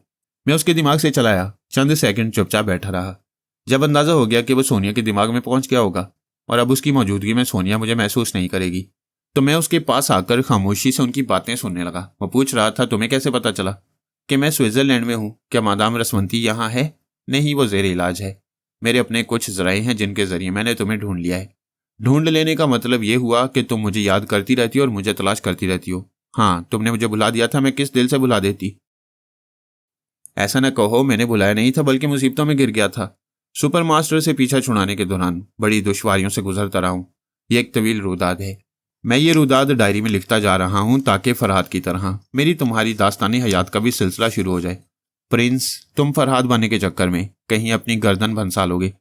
मैं उसके दिमाग से चलाया। चंद सेकंड चुपचाप बैठा रहा। जब अंदाजा हो गया कि वो सोनिया के दिमाग में पहुंच गया होगा और अब उसकी मौजूदगी में सोनिया मुझे महसूस नहीं करेगी, तो मैं उसके पास आकर खामोशी से उनकी बातें सुनने लगा। वो पूछ रहा था, तुम्हें कैसे पता चला कि मैं स्विट्जरलैंड में हूँ? क्या मादाम रसवंती यहाँ है? नहीं, वो जेर इलाज है। मेरे अपने कुछ जराए हैं जिनके जरिए मैंने तुम्हें ढूंढ लिया है। ढूंढ लेने का मतलब ये हुआ कि तुम मुझे याद करती रहती हो और मुझे तलाश करती रहती हो। हाँ, तुमने मुझे बुला दिया था, मैं किस दिल से भुला देती। ऐसा न कहो, मैंने बुलाया नहीं था, बल्कि मुसीबतों में गिर गया था। सुपर मास्टर से पीछा छुड़ाने के दौरान बड़ी दुश्वारियों से गुजरता रहा हूं। ये एक तवील रुदाद है। मैं ये रुदाद डायरी में लिखता जा रहा हूं ताकि फरहाद की तरह मेरी तुम्हारी दास्तानी हयात का भी सिलसिला शुरू हो जाए। प्रिंस, तुम फरहाद बनने के चक्कर में कहीं अपनी गर्दन भंसा लोगे।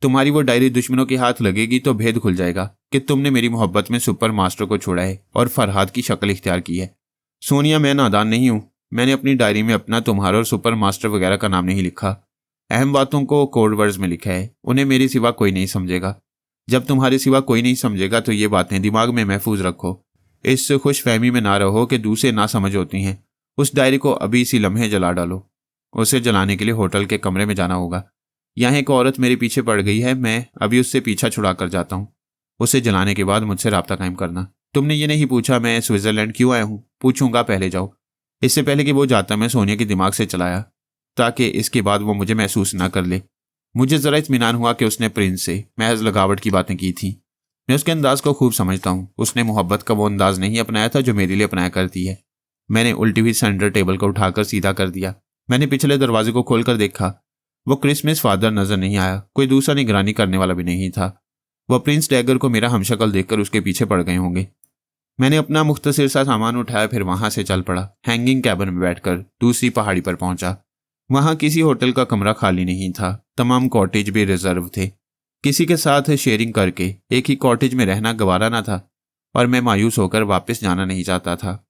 तुम्हारी वो डायरी दुश्मनों के हाथ लगेगी तो भेद खुल जाएगा कि तुमने मेरी मोहब्बत में सुपर मास्टर को छोड़ा है और फरहाद की शक्ल इख्तियार की है। सोनिया, मैं नादान नहीं हूं। मैंने अपनी डायरी में अपना, तुम्हारा और सुपर मास्टर वगैरह का नाम नहीं लिखा। अहम बातों को कोड वर्ड्स में लिखा है। उन्हें मेरे सिवा कोई नहीं समझेगा। जब तुम्हारे सिवा कोई नहीं समझेगा तो ये बातें दिमाग में महफूज रखो। इस खुश फहमी में ना रहो कि दूसरे ना समझ होती हैं। उस डायरी को अभी इसी लम्हे जला डालो। उसे जलाने के लिए होटल के कमरे में जाना होगा। यहाँ एक औरत मेरे पीछे पड़ गई है। मैं अभी उससे पीछा छुड़ा कर जाता हूँ। उसे जलाने के बाद मुझसे राब्ता कायम करना। तुमने ये नहीं पूछा मैं स्विट्जरलैंड क्यों आया हूँ। पूछूंगा, पहले जाओ। इससे पहले कि वो जाता, मैं सोनिया के दिमाग से चलाया ताकि इसके बाद वो मुझे महसूस ना कर ले। मुझे जरा इत्मीनान हुआ कि उसने प्रिंस से महज लगावट की बातें की थी। मैं उसके अंदाज को खूब समझता हूँ। उसने मोहब्बत का वो अंदाज नहीं अपनाया था जो मेरे लिए अपनाया करती है। मैंने उल्टी हुई सेंटर टेबल को उठाकर सीधा कर दिया। मैंने पिछले दरवाजे को खोलकर देखा। वो क्रिसमस फादर नजर नहीं आया। कोई दूसरा निगरानी करने वाला भी नहीं था। वह प्रिंस डैगर को मेरा हमशक्ल देखकर उसके पीछे पड़ गए होंगे। मैंने अपना मुख्तसर सा सामान उठाया, फिर वहां से चल पड़ा। हैंगिंग कैबिन में बैठकर दूसरी पहाड़ी पर पहुंचा। वहां किसी होटल का कमरा खाली नहीं था। तमाम कॉटेज भी रिजर्व थे। किसी के साथ शेयरिंग करके एक ही कॉटेज में रहना गवारा ना था और मैं मायूस होकर वापस जाना नहीं चाहता था।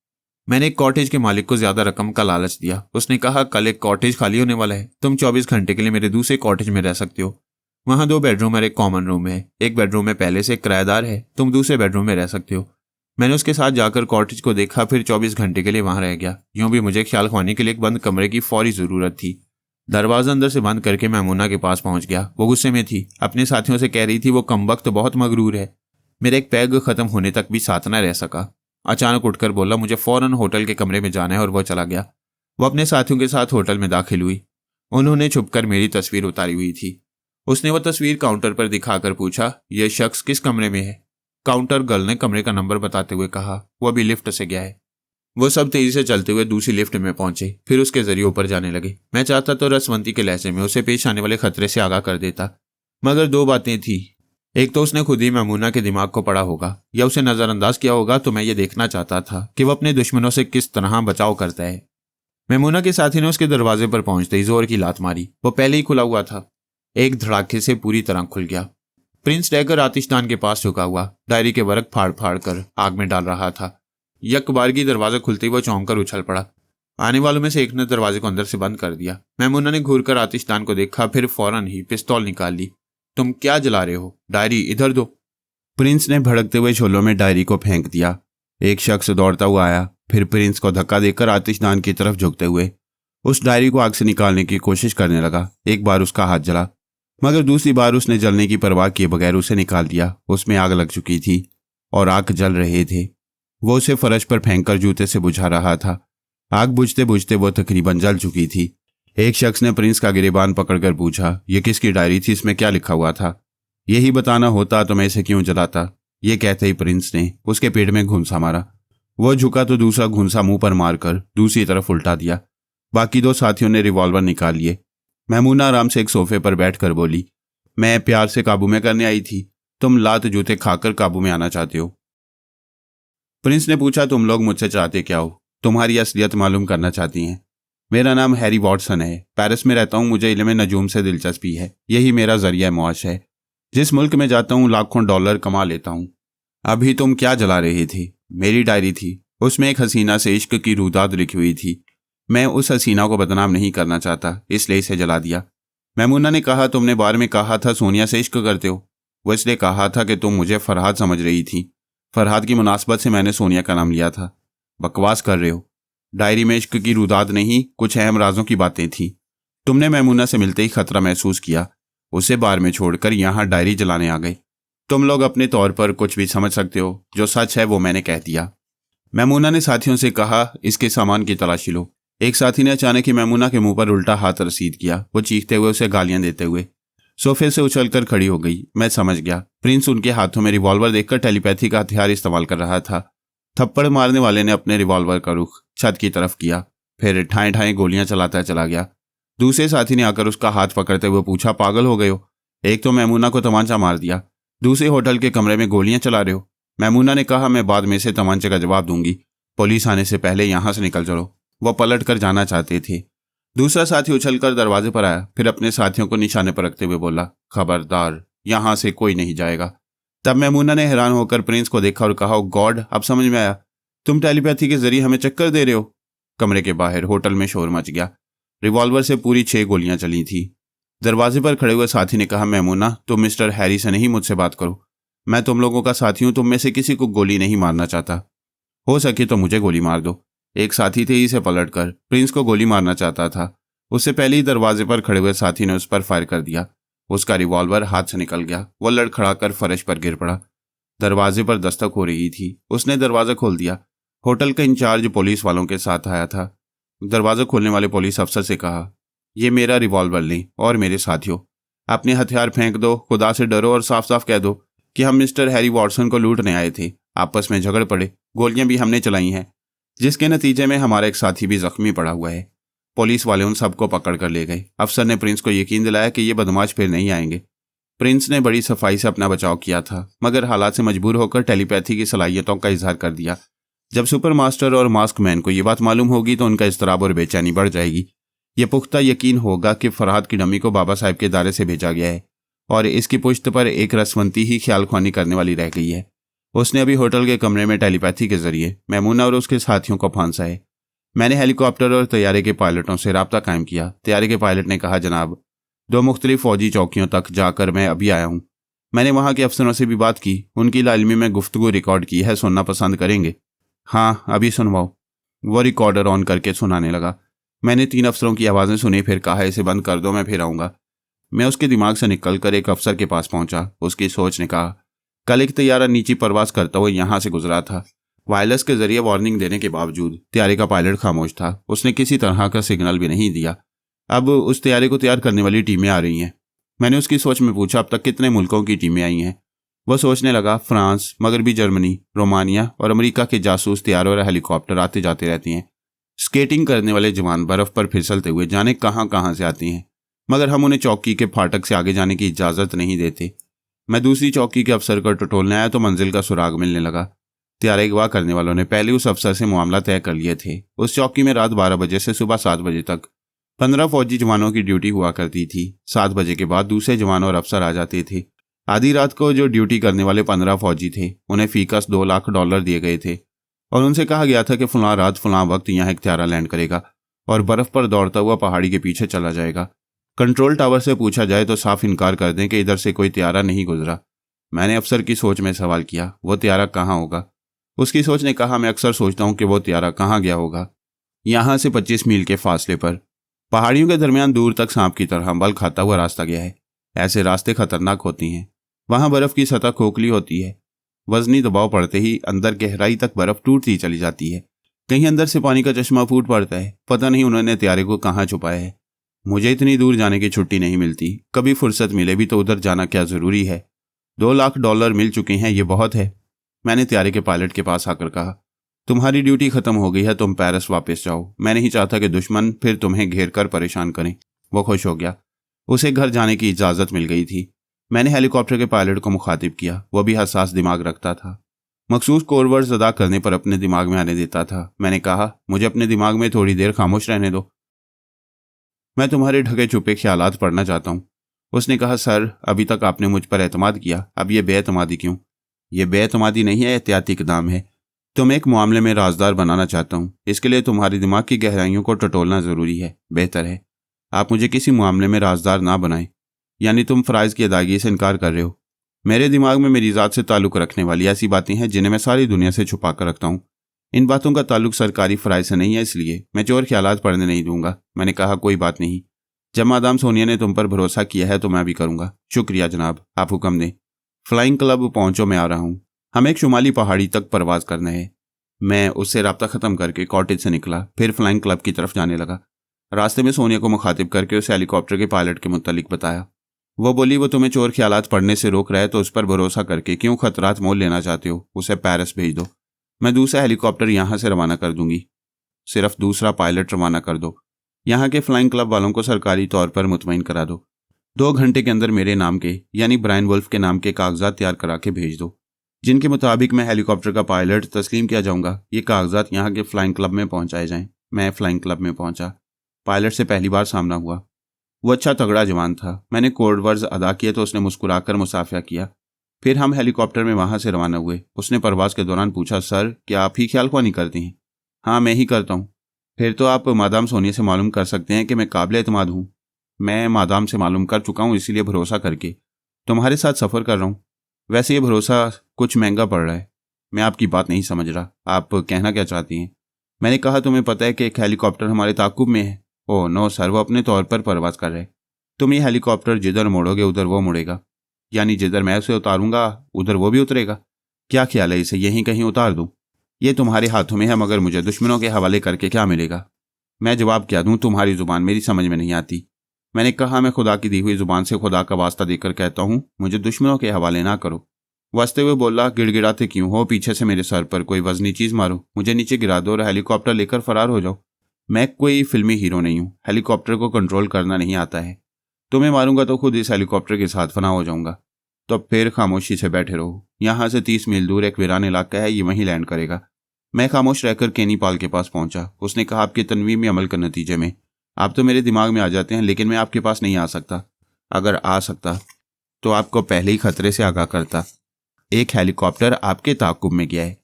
मैंने एक कॉटेज के मालिक को ज्यादा रकम का लालच दिया। उसने कहा, कल एक कॉटेज खाली होने वाला है। तुम 24 घंटे के लिए मेरे दूसरे कॉटेज में रह सकते हो। वहां 2 बेडरूम और एक कॉमन रूम है। एक बेडरूम में पहले से एक किराएदार है। तुम दूसरे बेडरूम में रह सकते हो। मैंने उसके साथ जाकर कॉटेज को देखा, फिर 24 घंटे के लिए वहां रह गया। यूं भी मुझे ख्याल ख्वानी के लिए एक बंद कमरे की फौरी जरूरत थी। दरवाजा अंदर से बंद करके मैमूना के पास पहुंच गया। वो गुस्से में थी। अपने साथियों से कह रही थी वो कमबख्त बहुत मगरूर है। मेरा एक पैग खत्म होने तक भी साथ न रह सका। अचानक उठकर बोला, मुझे फौरन होटल के कमरे में जाना है, और वो चला गया। वो अपने साथियों के साथ होटल में दाखिल हुई। उन्होंने छुपकर मेरी तस्वीर उतारी हुई थी। उसने वो तस्वीर काउंटर पर दिखाकर पूछा, यह शख्स किस कमरे में है? काउंटर गर्ल ने कमरे का नंबर बताते हुए कहा, वो अभी लिफ्ट से गया है। वो सब तेजी से चलते हुए दूसरी लिफ्ट में पहुंचे, फिर उसके जरिए ऊपर जाने लगे। मैं चाहता तो रसवंती के लहजे में उसे पेश आने वाले खतरे से आगाह कर देता, मगर 2 बातें थी। एक तो उसने खुद ही मैमूना के दिमाग को पढ़ा होगा या उसे नजरअंदाज किया होगा, तो मैं ये देखना चाहता था कि वो अपने दुश्मनों से किस तरह बचाव करता है। मैमूना के साथी ने उसके दरवाजे पर पहुंचते ही जोर की लात मारी। वो पहले ही खुला हुआ था। एक धड़ाके से पूरी तरह खुल गया। प्रिंस डैगर आतिशदान के पास झुका हुआ डायरी के वर्क फाड़ फाड़ कर आग में डाल रहा था। यकबारगी दरवाजा खुलते ही वो चौंक कर उछल पड़ा। आने वालों में से एक ने दरवाजे को अंदर से बंद कर दिया। मैमूना ने घूर कर आतिशदान को देखा, फिर फौरन ही पिस्तौल निकाल ली। तुम क्या जला रहे हो? डायरी इधर दो। प्रिंस ने भड़कते हुए झोलों में डायरी को फेंक दिया। एक शख्स दौड़ता हुआ आया, फिर प्रिंस को धक्का देकर आतिशदान की तरफ झुकते हुए उस डायरी को आग से निकालने की कोशिश करने लगा। एक बार उसका हाथ जला, मगर दूसरी बार उसने जलने की परवाह किए बगैर उसे निकाल दिया। उसमें आग लग चुकी थी और आग जल रहे थे। वो उसे फर्श पर फेंककर जूते से बुझा रहा था। आग बुझते बुझते वो तकरीबन जल चुकी थी। एक शख्स ने प्रिंस का गिरेबान पकड़कर पूछा, यह किसकी डायरी थी? इसमें क्या लिखा हुआ था? यही बताना होता तो मैं इसे क्यों जलाता? ये कहते ही प्रिंस ने उसके पेट में घुंसा मारा। वो झुका तो दूसरा घुंसा मुंह पर मारकर दूसरी तरफ उल्टा दिया। बाकी 2 साथियों ने रिवॉल्वर निकाल लिए। महमूना आराम से एक सोफे पर बैठकर बोली, मैं प्यार से काबू में करने आई थी, तुम लात जूते खाकर काबू में आना चाहते हो। प्रिंस ने पूछा, तुम लोग मुझसे चाहते क्या हो? तुम्हारी असलियत मालूम करना चाहती हैं? मेरा नाम हैरी वॉटसन है, पेरिस में रहता हूँ, मुझे इल्म नजूम से दिलचस्पी है, यही मेरा जरिया मौश है। जिस मुल्क में जाता हूँ लाखों डॉलर कमा लेता हूँ। अभी तुम क्या जला रहे थे? मेरी डायरी थी, उसमें एक हसीना से इश्क की रुदाद लिखी हुई थी। मैं उस हसीना को बदनाम नहीं करना चाहता, इसलिए इसे जला दिया। मैमूना ने कहा, तुमने बार में कहा था सोनिया से इश्क करते हो। वो इसलिए कहा था कि तुम मुझे फरहाद समझ रही थी। फरहाद की मुनासबत से मैंने सोनिया का नाम लिया था। बकवास कर रहे हो। डायरी में इश्क की रुदाद नहीं, कुछ अहम राजों की बातें थी। तुमने मैमूना से मिलते ही खतरा महसूस किया, उसे बार में छोड़कर यहाँ डायरी जलाने आ गए। तुम लोग अपने तौर पर कुछ भी समझ सकते हो, जो सच है वो मैंने कह दिया। मैमूना ने साथियों से कहा, इसके सामान की तलाशी लो। एक साथी ने अचानक ही मैमूना के मुंह पर उल्टा हाथ रसीद किया। वो चीखते हुए उसे गालियां देते हुए सोफे से उछलकर खड़ी हो गई। मैं समझ गया, प्रिंस उनके हाथों में रिवॉल्वर देखकर टेलीपैथी का हथियार इस्तेमाल कर रहा था। थप्पड़ मारने वाले ने अपने रिवॉल्वर का रुख छत की तरफ किया, फिर ठाएं ठाएं गोलियां चलाता चला गया। दूसरे साथी ने आकर उसका हाथ पकड़ते हुए पूछा, पागल हो गए हो? एक तो मैमूना को तमांचा मार दिया, दूसरे होटल के कमरे में गोलियां चला रहे हो। मैमूना ने कहा, मैं बाद में से तमांचे का जवाब दूंगी, पुलिस आने से पहले यहां से निकल चलो। वह पलट कर जाना चाहते थे। दूसरा साथी उछलकर दरवाजे पर आया, फिर अपने साथियों को निशाने पर रखते हुए बोला, खबरदार, यहां से कोई नहीं जाएगा। तब मैमूना ने हैरान होकर प्रिंस को देखा और कहा, गॉड, अब समझ में आया, तुम टेलीपैथी के जरिए हमें चक्कर दे रहे हो। कमरे के बाहर होटल में शोर मच गया। रिवॉल्वर से पूरी 6 गोलियां चली थी। दरवाजे पर खड़े हुए साथी ने कहा, मैमूना, तुम मिस्टर हैरी से नहीं, मुझसे बात करो। मैं तुम लोगों का साथी हूं, तुम में से किसी को गोली नहीं मारना चाहता। हो सके तो मुझे गोली मार दो। एक साथी थे इसे पलटकर प्रिंस को गोली मारना चाहता था। उससे पहले ही दरवाजे पर खड़े हुए साथी ने उस पर फायर कर दिया। उसका रिवॉल्वर हाथ से निकल गया। वह लड़खड़ाकर फर्श पर गिर पड़ा। दरवाजे पर दस्तक हो रही थी। उसने दरवाजा खोल दिया। होटल का इंचार्ज पुलिस वालों के साथ आया था। दरवाजा खोलने वाले पुलिस अफसर से कहा, ये मेरा रिवॉल्वर लें और मेरे साथियों, अपने हथियार फेंक दो, खुदा से डरो और साफ साफ कह दो कि हम मिस्टर हैरी वॉटसन को लूटने आए थे। आपस में झगड़ पड़े, गोलियां भी हमने चलाई हैं, जिसके नतीजे में हमारा एक साथी भी जख्मी पड़ा हुआ है। पुलिस वाले उन सबको पकड़ कर ले गए। अफसर ने प्रिंस को यकीन दिलाया कि ये बदमाश फिर नहीं आएंगे। प्रिंस ने बड़ी सफाई से अपना बचाव किया था, मगर हालात से मजबूर होकर टेलीपैथी की सलाहियतों का इजहार कर दिया। जब सुपर मास्टर और मास्क मैन को ये बात मालूम होगी तो उनका इस्तराब और बेचैनी बढ़ जाएगी। ये पुख्ता यकीन होगा कि फरहाद की डमी को बाबा साहब के दायरे से भेजा गया है और इसकी पुश्त पर एक रसवंती ही ख्याल ख्वानी करने वाली रह गई है। उसने अभी होटल के कमरे में टेलीपैथी के जरिए मैमूना और उसके साथियों को फांसा है। मैंने हेलीकॉप्टर और तैयारे के पायलटों से राब्ता कायम किया। तैयारे के पायलट ने कहा, जनाब, 2 मुख्तलिफ फौजी चौकियों तक जाकर मैं अभी आया हूँ। मैंने वहाँ के अफसरों से भी बात की, उनकी लाइल्मी में गुफ्तगू रिकॉर्ड की है, सुनना पसंद करेंगे? हाँ, अभी सुनवाओ। वो रिकॉर्डर ऑन करके सुनाने लगा। मैंने 3 अफसरों की आवाज़ें सुनी, फिर कहा, इसे बंद कर दो, मैं फिर आऊँगा। मैं उसके दिमाग से निकलकर एक अफसर के पास पहुंचा। उसकी सोच ने कहा, कल एक तैयारा नीची परवास करता हुआ यहाँ से गुजरा था। वायरलेस के जरिए वार्निंग देने के बावजूद तैयारे का पायलट खामोश था। उसने किसी तरह का सिग्नल भी नहीं दिया। अब उस तैयारे को तैयार करने वाली टीमें आ रही हैं। मैंने उसकी सोच में पूछा, अब तक कितने मुल्कों की टीमें आई हैं? वह सोचने लगा, फ्रांस, मगरबी जर्मनी, रोमानिया और अमेरिका के जासूस तैयारों और हेलीकॉप्टर आते जाते रहती हैं। स्केटिंग करने वाले जवान बर्फ पर फिसलते हुए जाने कहाँ कहाँ से आती हैं, मगर हम उन्हें चौकी के फाटक से आगे जाने की इजाज़त नहीं देते। मैं दूसरी चौकी के अफसर को टटोलने आया तो मंजिल का सुराग मिलने लगा। तैयारी अगवा करने वालों ने पहले उस अफसर से मामला तय कर लिए थे। उस चौकी में रात 12 बजे से सुबह 7 बजे तक 15 फौजी जवानों की ड्यूटी हुआ करती थी। 7 बजे के बाद दूसरे जवान और अफसर आ जाते थे। आधी रात को जो ड्यूटी करने वाले 15 फौजी थे, उन्हें फीकस $2 लाख दिए गए थे और उनसे कहा गया था कि फलां रात फलां वक्त यहाँ एक तैयारा लैंड करेगा और बर्फ पर दौड़ता हुआ पहाड़ी के पीछे चला जाएगा। कंट्रोल टावर से पूछा जाए तो साफ इनकार कर दें कि इधर से कोई तैयारा नहीं गुजरा। मैंने अफसर की सोच में सवाल किया, वो तैयारा कहाँ होगा? उसकी सोच ने कहा, मैं अक्सर सोचता हूँ कि वो तैयारा कहाँ गया होगा। यहाँ से 25 मील के फासले पर पहाड़ियों के दरमियान दूर तक सांप की तरह बल खाता हुआ रास्ता गया है। ऐसे रास्ते खतरनाक होती हैं। वहाँ बर्फ की सतह खोखली होती है। वजनी दबाव पड़ते ही अंदर गहराई तक बर्फ टूटती चली जाती है। कहीं अंदर से पानी का चश्मा फूट पड़ता है। पता नहीं उन्होंने तैयारे को कहाँ छुपाया है। मुझे इतनी दूर जाने की छुट्टी नहीं मिलती। कभी फुर्सत मिले भी तो उधर जाना क्या जरूरी है। $2 लाख मिल चुके हैं, ये बहुत है। मैंने त्यारे के पायलट के पास आकर कहा, तुम्हारी ड्यूटी खत्म हो गई है, तुम पेरिस वापस जाओ। मैं नहीं चाहता कि दुश्मन फिर तुम्हें घेर कर परेशान करें। वो खुश हो गया, उसे घर जाने की इजाज़त मिल गई थी। मैंने हेलीकॉप्टर के पायलट को मुखातिब किया। वह भी हसास दिमाग रखता था, मखसूस कोडवर्ड्स अदा करने पर अपने दिमाग में आने देता था। मैंने कहा, मुझे अपने दिमाग में थोड़ी देर खामोश रहने दो, मैं तुम्हारे ढके छुपे ख्यालात पढ़ना चाहता हूँ। उसने कहा, सर अभी तक आपने मुझ पर एतमाद किया, अब ये बेएतमादी क्यों? ये बेएतमादी नहीं है, एहतियाती इक़दाम है। तुम एक मामले में राजदार बनाना चाहता हूँ, इसके लिए तुम्हारे दिमाग की गहराइयों को टटोलना ज़रूरी है। बेहतर है आप मुझे किसी मामले में राजदार ना बनाएं। यानी तुम फ़राइज़ की अदायगी से इनकार कर रहे हो। मेरे दिमाग में मेरी ज़ात से ताल्लुक़ रखने वाली ऐसी बातें हैं जिन्हें मैं सारी दुनिया से छुपा कर रखता हूँ। इन बातों का ताल्लुक़ सरकारी फ़राइज़ से नहीं है, इसलिए मैं चोर ख्यालात पढ़ने नहीं दूंगा। मैंने कहा, कोई बात नहीं, जब मादाम सोनिया ने तुम पर भरोसा किया है तो मैं भी करूँगा। शुक्रिया जनाब, आप हुक्म दें। फ्लाइंग क्लब पहुँचो, मैं आ रहा हूँ। हमें एक शुमाली पहाड़ी तक परवाज़ करना है। मैं उससे रब्ता ख़त्म करके कॉटेज से निकला, फिर फ्लाइंग क्लब की तरफ जाने लगा। रास्ते में सोनिया को मुखातिब करके उसे हेलीकॉप्टर के पायलट के मुतालिक बताया। वो बोली, वो तुम्हें चोर ख्यालात पढ़ने से रोक रहा है तो उस पर भरोसा करके क्यों खतरात मोल लेना चाहते हो? उसे पेरिस भेज दो, मैं दूसरा हेलीकॉप्टर यहाँ से रवाना कर दूंगी। सिर्फ दूसरा पायलट रवाना कर दो। यहाँ के फ्लाइंग क्लब वालों को सरकारी तौर पर मुतमईन करा दो। 2 घंटे के अंदर मेरे नाम के यानी ब्रायन वुल्फ के नाम के कागजात तैयार करा के भेज दो, जिनके मुताबिक मैं हेलीकॉप्टर का पायलट तस्लीम किया जाऊंगा। ये कागजात यहाँ के फ्लाइंग क्लब में पहुँचाए जाएँ। मैं फ्लाइंग क्लब में पहुँचा। पायलट से पहली बार सामना हुआ। वो अच्छा तगड़ा जवान था। मैंने कोड वर्ड्स अदा किए तो उसने मुस्कुराकर मुसाफिया किया। फिर हम हेलीकॉप्टर में वहाँ से रवाना हुए। उसने परवाज़ के दौरान पूछा, सर क्या आप ही ख्याल ख्वानी करते हैं? हाँ, मैं ही करता हूँ। फिर तो आप मादाम सोनिया से मालूम कर सकते हैं कि मैं काबिल एतमाद हूँ। मैं मादाम से मालूम कर चुका हूँ, इसीलिए भरोसा करके तुम्हारे साथ सफ़र कर रहा हूँ। वैसे ये भरोसा कुछ महंगा पड़ रहा है। मैं आपकी बात नहीं समझ रहा, आप कहना क्या चाहती हैं? मैंने कहा, तुम्हें पता है कि एक हेलीकॉप्टर हमारे ताक़ुब में है। ओह नो सर, वो अपने तौर पर परवाज़ कर रहे। तुम ये हेलीकॉप्टर जिधर मोड़ोगे उधर वो मुड़ेगा, यानी जिधर मैं उसे उतारूंगा उधर वो भी उतरेगा। क्या ख्याल है, इसे यहीं कहीं उतार दूं? ये तुम्हारे हाथों में है, मगर मुझे दुश्मनों के हवाले करके क्या मिलेगा? मैं जवाब क्या दूं? तुम्हारी ज़ुबान मेरी समझ में नहीं आती। मैंने कहा, मैं खुदा की दी हुई ज़ुबान से खुदा का वास्ता देकर कहता हूँ, मुझे दुश्मनों के हवाले ना करो। वसते हुए बोला, गिड़गिड़ाते क्यों हो? पीछे से मेरे सर पर कोई वजनी चीज़ मारो, मुझे नीचे गिरा दो और हेलीकॉप्टर लेकर फरार हो जाओ। मैं कोई फिल्मी हीरो नहीं हूँ, हेलीकॉप्टर को कंट्रोल करना नहीं आता है। तुम्हें मारूंगा तो खुद इस हेलीकॉप्टर के साथ फना हो जाऊंगा। तो फिर खामोशी से बैठे रहो। यहाँ से 30 मील दूर एक वीरान इलाका है, ये वहीं लैंड करेगा। मैं खामोश रहकर केनी पाल के पास पहुंचा। उसने कहा, आपके तनवीमी अमल के नतीजे में आप तो मेरे दिमाग में आ जाते हैं, लेकिन मैं आपके पास नहीं आ सकता। अगर आ सकता तो आपको पहले ही खतरे से आगाह करता। एक हेलीकॉप्टर आपके ताक़ुब में गया है।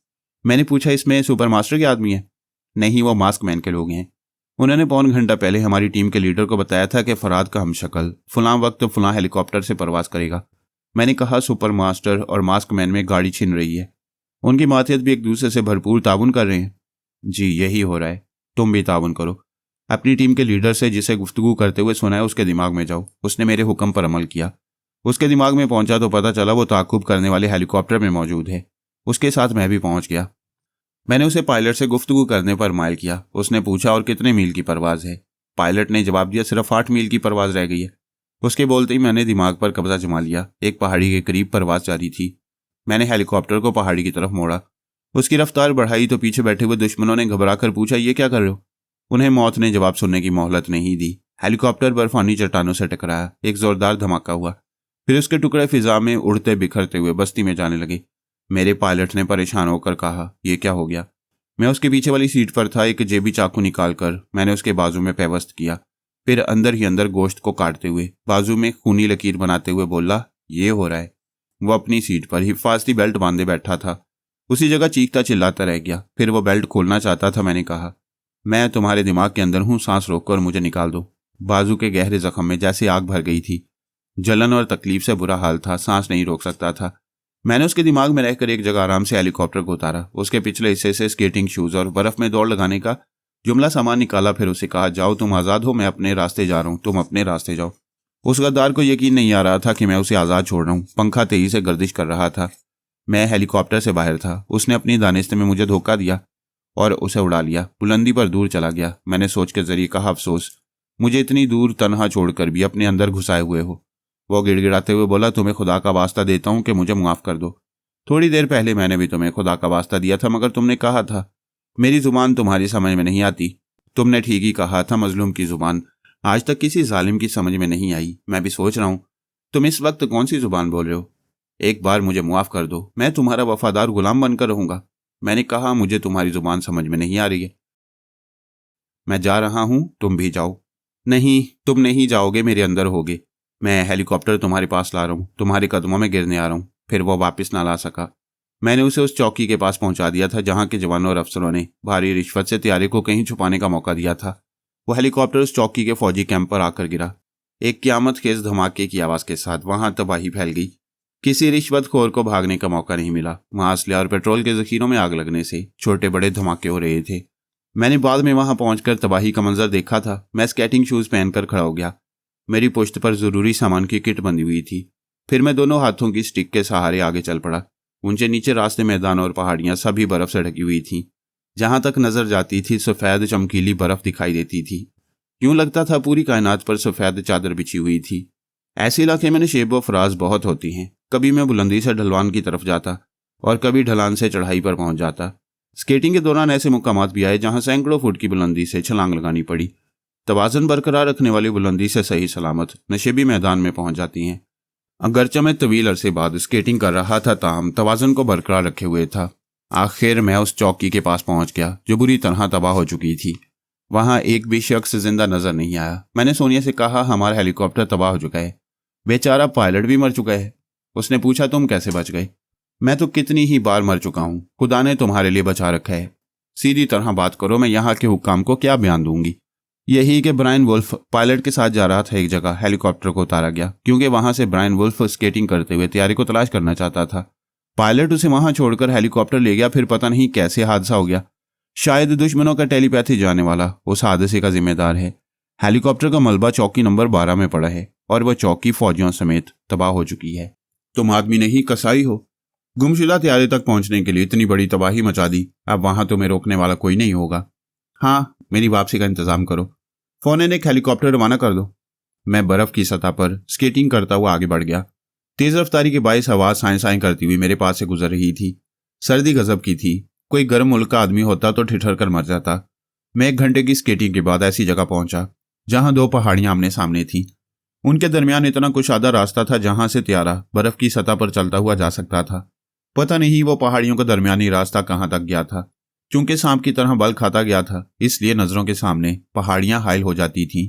मैंने पूछा, इसमें सुपर मास्टर के आदमी है? नहीं, वो मास्क मैन के लोग हैं। उन्होंने पौन घंटा पहले हमारी टीम के लीडर को बताया था कि फराद का हमशक्ल फलां वक्त फलां हेलीकॉप्टर से परवाज़ करेगा। मैंने कहा, सुपर मास्टर और मास्क मैन में गाड़ी छिन रही है। उनकी मातियत भी एक दूसरे से भरपूर ताउन कर रहे हैं। जी यही हो रहा है, तुम भी ताउन करो। अपनी टीम के लीडर से जिसे गुफ्तगू करते हुए सुना है उसके दिमाग में जाओ। उसने मेरे हुक्म पर अमल किया। उसके दिमाग में पहुंचा तो पता चला वो ताक़ुब करने वाले हेलीकॉप्टर में मौजूद है। उसके साथ मैं भी पहुंच गया। मैंने उसे पायलट से गुफ्तगू करने पर माइल किया। उसने पूछा, और कितने मील की परवाज़ है? पायलट ने जवाब दिया, सिर्फ 8 मील की परवाज़ रह गई है। उसके बोलते ही मैंने दिमाग पर कब्जा जमा लिया। एक पहाड़ी के करीब परवाज़ जारी थी। मैंने हेलीकॉप्टर को पहाड़ी की तरफ मोड़ा। उसकी रफ्तार बढ़ाई तो पीछे बैठे हुए दुश्मनों ने घबरा कर पूछा, ये क्या कर रहे हो? उन्हें मौत ने जवाब सुनने की मोहलत नहीं दी। हेलीकॉप्टर बर्फानी चट्टानों से टकराया। एक ज़ोरदार धमाका हुआ, फिर उसके टुकड़े फिजा में उड़ते बिखरते हुए बस्ती में जाने लगे। मेरे पायलट ने परेशान होकर कहा, यह क्या हो गया? मैं उसके पीछे वाली सीट पर था। एक जेबी चाकू निकालकर मैंने उसके बाजू में पेवस्त किया। फिर अंदर ही अंदर गोश्त को काटते हुए बाजू में खूनी लकीर बनाते हुए बोला, ये हो रहा है। वो अपनी सीट पर हिफाजती बेल्ट बांधे बैठा था। उसी जगह चीखता चिल्लाता रह गया। फिर वो बेल्ट खोलना चाहता था। मैंने कहा, मैं तुम्हारे दिमाग के अंदर हूँ, सांस रोककर मुझे निकाल दो। बाजू के गहरे जख्म में जैसे आग भर गई थी। जलन और तकलीफ से बुरा हाल था, सांस नहीं रोक सकता था। मैंने उसके दिमाग में रहकर एक जगह आराम से हेलीकॉप्टर को उतारा। उसके पिछले हिस्से से स्केटिंग शूज़ और बर्फ़ में दौड़ लगाने का जुमला सामान निकाला। फिर उसे कहा, जाओ तुम आज़ाद हो, मैं अपने रास्ते जा रहा हूँ, तुम अपने रास्ते जाओ। उस गद्दार को यकीन नहीं आ रहा था कि मैं उसे आज़ाद छोड़ रहा हूँ। पंखा तेज़ी से गर्दिश कर रहा था। मैं हेलीकॉप्टर से बाहर था। उसने अपनी दानिस्ते में मुझे धोखा दिया और उसे उड़ा लिया। बुलंदी पर दूर चला गया। मैंने सोच के जरिए कहा, अफसोस, मुझे इतनी दूर तनहा छोड़कर भी अपने अंदर घुसाए हुए हो। वो गिड़गिड़ाते हुए बोला, तुम्हें खुदा का वास्ता देता हूँ कि मुझे मुआफ़ कर दो। थोड़ी देर पहले मैंने भी तुम्हें खुदा का वास्ता दिया था, मगर तुमने कहा था मेरी ज़ुबान तुम्हारी समझ में नहीं आती। तुमने ठीक ही कहा था, मजलूम की ज़ुबान आज तक किसी जालिम की समझ में नहीं आई। मैं भी सोच रहा हूँ तुम इस वक्त कौन सी ज़ुबान बोल रहे हो। एक बार मुझे मुआफ़ कर दो, मैं तुम्हारा वफादार गुलाम बनकर रहूँगा। मैंने कहा मुझे तुम्हारी ज़ुबान समझ में नहीं आ रही है। मैं जा रहा हूँ, तुम भी जाओ। नहीं, तुम नहीं जाओगे, मेरे अंदर होगे। मैं हेलीकॉप्टर तुम्हारे पास ला रहा हूँ, तुम्हारे कदमों में गिरने आ रहा हूँ। फिर वो वापस ना ला सका। मैंने उसे उस चौकी के पास पहुंचा दिया था जहां के जवानों और अफसरों ने भारी रिश्वत से तैयारी को कहीं छुपाने का मौका दिया था। वो हेलीकॉप्टर उस चौकी के फौजी कैंप पर आकर गिरा। एक क़यामत खेज धमाके की आवाज़ के साथ वहां तबाही फैल गई। किसी रिश्वतखोर को भागने का मौका नहीं मिला। वहां असले और पेट्रोल के जखीरों में आग लगने से छोटे बड़े धमाके हो रहे थे। मैंने बाद में वहां पहुंचकर तबाही का मंजर देखा था। मैं स्केटिंग शूज़ पहनकर खड़ा हो गया। मेरी पुश्त पर ज़रूरी सामान की किट बंधी हुई थी। फिर मैं दोनों हाथों की स्टिक के सहारे आगे चल पड़ा। ऊंचे नीचे रास्ते, मैदान और पहाड़ियां सभी बर्फ से ढकी हुई थीं। जहां तक नजर जाती थी सफ़ेद चमकीली बर्फ दिखाई देती थी। यूं लगता था पूरी कायनात पर सफ़ेद चादर बिछी हुई थी। ऐसे इलाके में नशेब व फराज बहुत होती हैं। कभी मैं बुलंदी से ढलवान की तरफ जाता और कभी ढलान से चढ़ाई पर पहुंच जाता। स्केटिंग के दौरान ऐसे मुकामात भी आए जहां सैकड़ों फुट की बुलंदी से छलांग लगानी पड़ी। तवाज़ुन बरकरार रखने वाली बुलंदी से सही सलामत नशेबी मैदान में पहुंच जाती हैं। अगरचे मैं तवील अरसे बाद स्केटिंग कर रहा था, ताहम तवाज़ुन को बरकरार रखे हुए था। आखिर मैं उस चौकी के पास पहुंच गया जो बुरी तरह तबाह हो चुकी थी। वहां एक भी शख्स जिंदा नजर नहीं आया। मैंने सोनिया से कहा, हमारा हेलीकॉप्टर तबाह हो चुका है, बेचारा पायलट भी मर चुका है। उसने पूछा, तुम कैसे बच गए? मैं तो कितनी ही बार मर चुका हूँ, खुदा ने तुम्हारे लिए बचा रखा है। सीधी तरह बात करो, मैं यहाँ के हुक्काम को क्या बयान दूंगी। यही कि ब्रायन वुल्फ पायलट के साथ जा रहा था। एक जगह हेलीकॉप्टर को उतारा गया क्योंकि वहां से ब्रायन वुल्फ स्केटिंग करते हुए तैयारी को तलाश करना चाहता था। पायलट उसे वहां छोड़कर हेलीकॉप्टर ले गया। फिर पता नहीं कैसे हादसा हो गया। शायद दुश्मनों का टेलीपैथी जाने वाला उस हादसे का जिम्मेदार है। हेलीकॉप्टर का मलबा चौकी नंबर 12 में पड़ा है और वह चौकी फौजियों समेत तबाह हो चुकी है। तुम आदमी नहीं कसाई हो। गुमशुदा तैयारी तक पहुंचने के लिए इतनी बड़ी तबाही मचा दी। अब वहां तुम्हें रोकने वाला कोई नहीं होगा। हाँ, मेरी वापसी का इंतजाम करो। फौरन एक हेलीकॉप्टर रवाना कर दो। मैं बर्फ की सतह पर स्केटिंग करता हुआ आगे बढ़ गया। तेज रफ्तारी के बायस हवा साएं साएं करती हुई मेरे पास से गुजर रही थी। सर्दी गजब की थी। कोई गर्म मुल्क का आदमी होता तो ठिठर कर मर जाता। मैं 1 घंटे की स्केटिंग के बाद ऐसी जगह पहुंचा जहां 2 पहाड़ियां आमने सामने थीं। उनके दरमियान इतना कुशादा रास्ता था जहां से त्यारा बर्फ की सतह पर चलता हुआ जा सकता था। पता नहीं वो पहाड़ियों का दरमियानी रास्ता कहां तक गया था। चूंकि सांप की तरह बल खाता गया था, इसलिए नजरों के सामने पहाड़ियां हायल हो जाती थीं।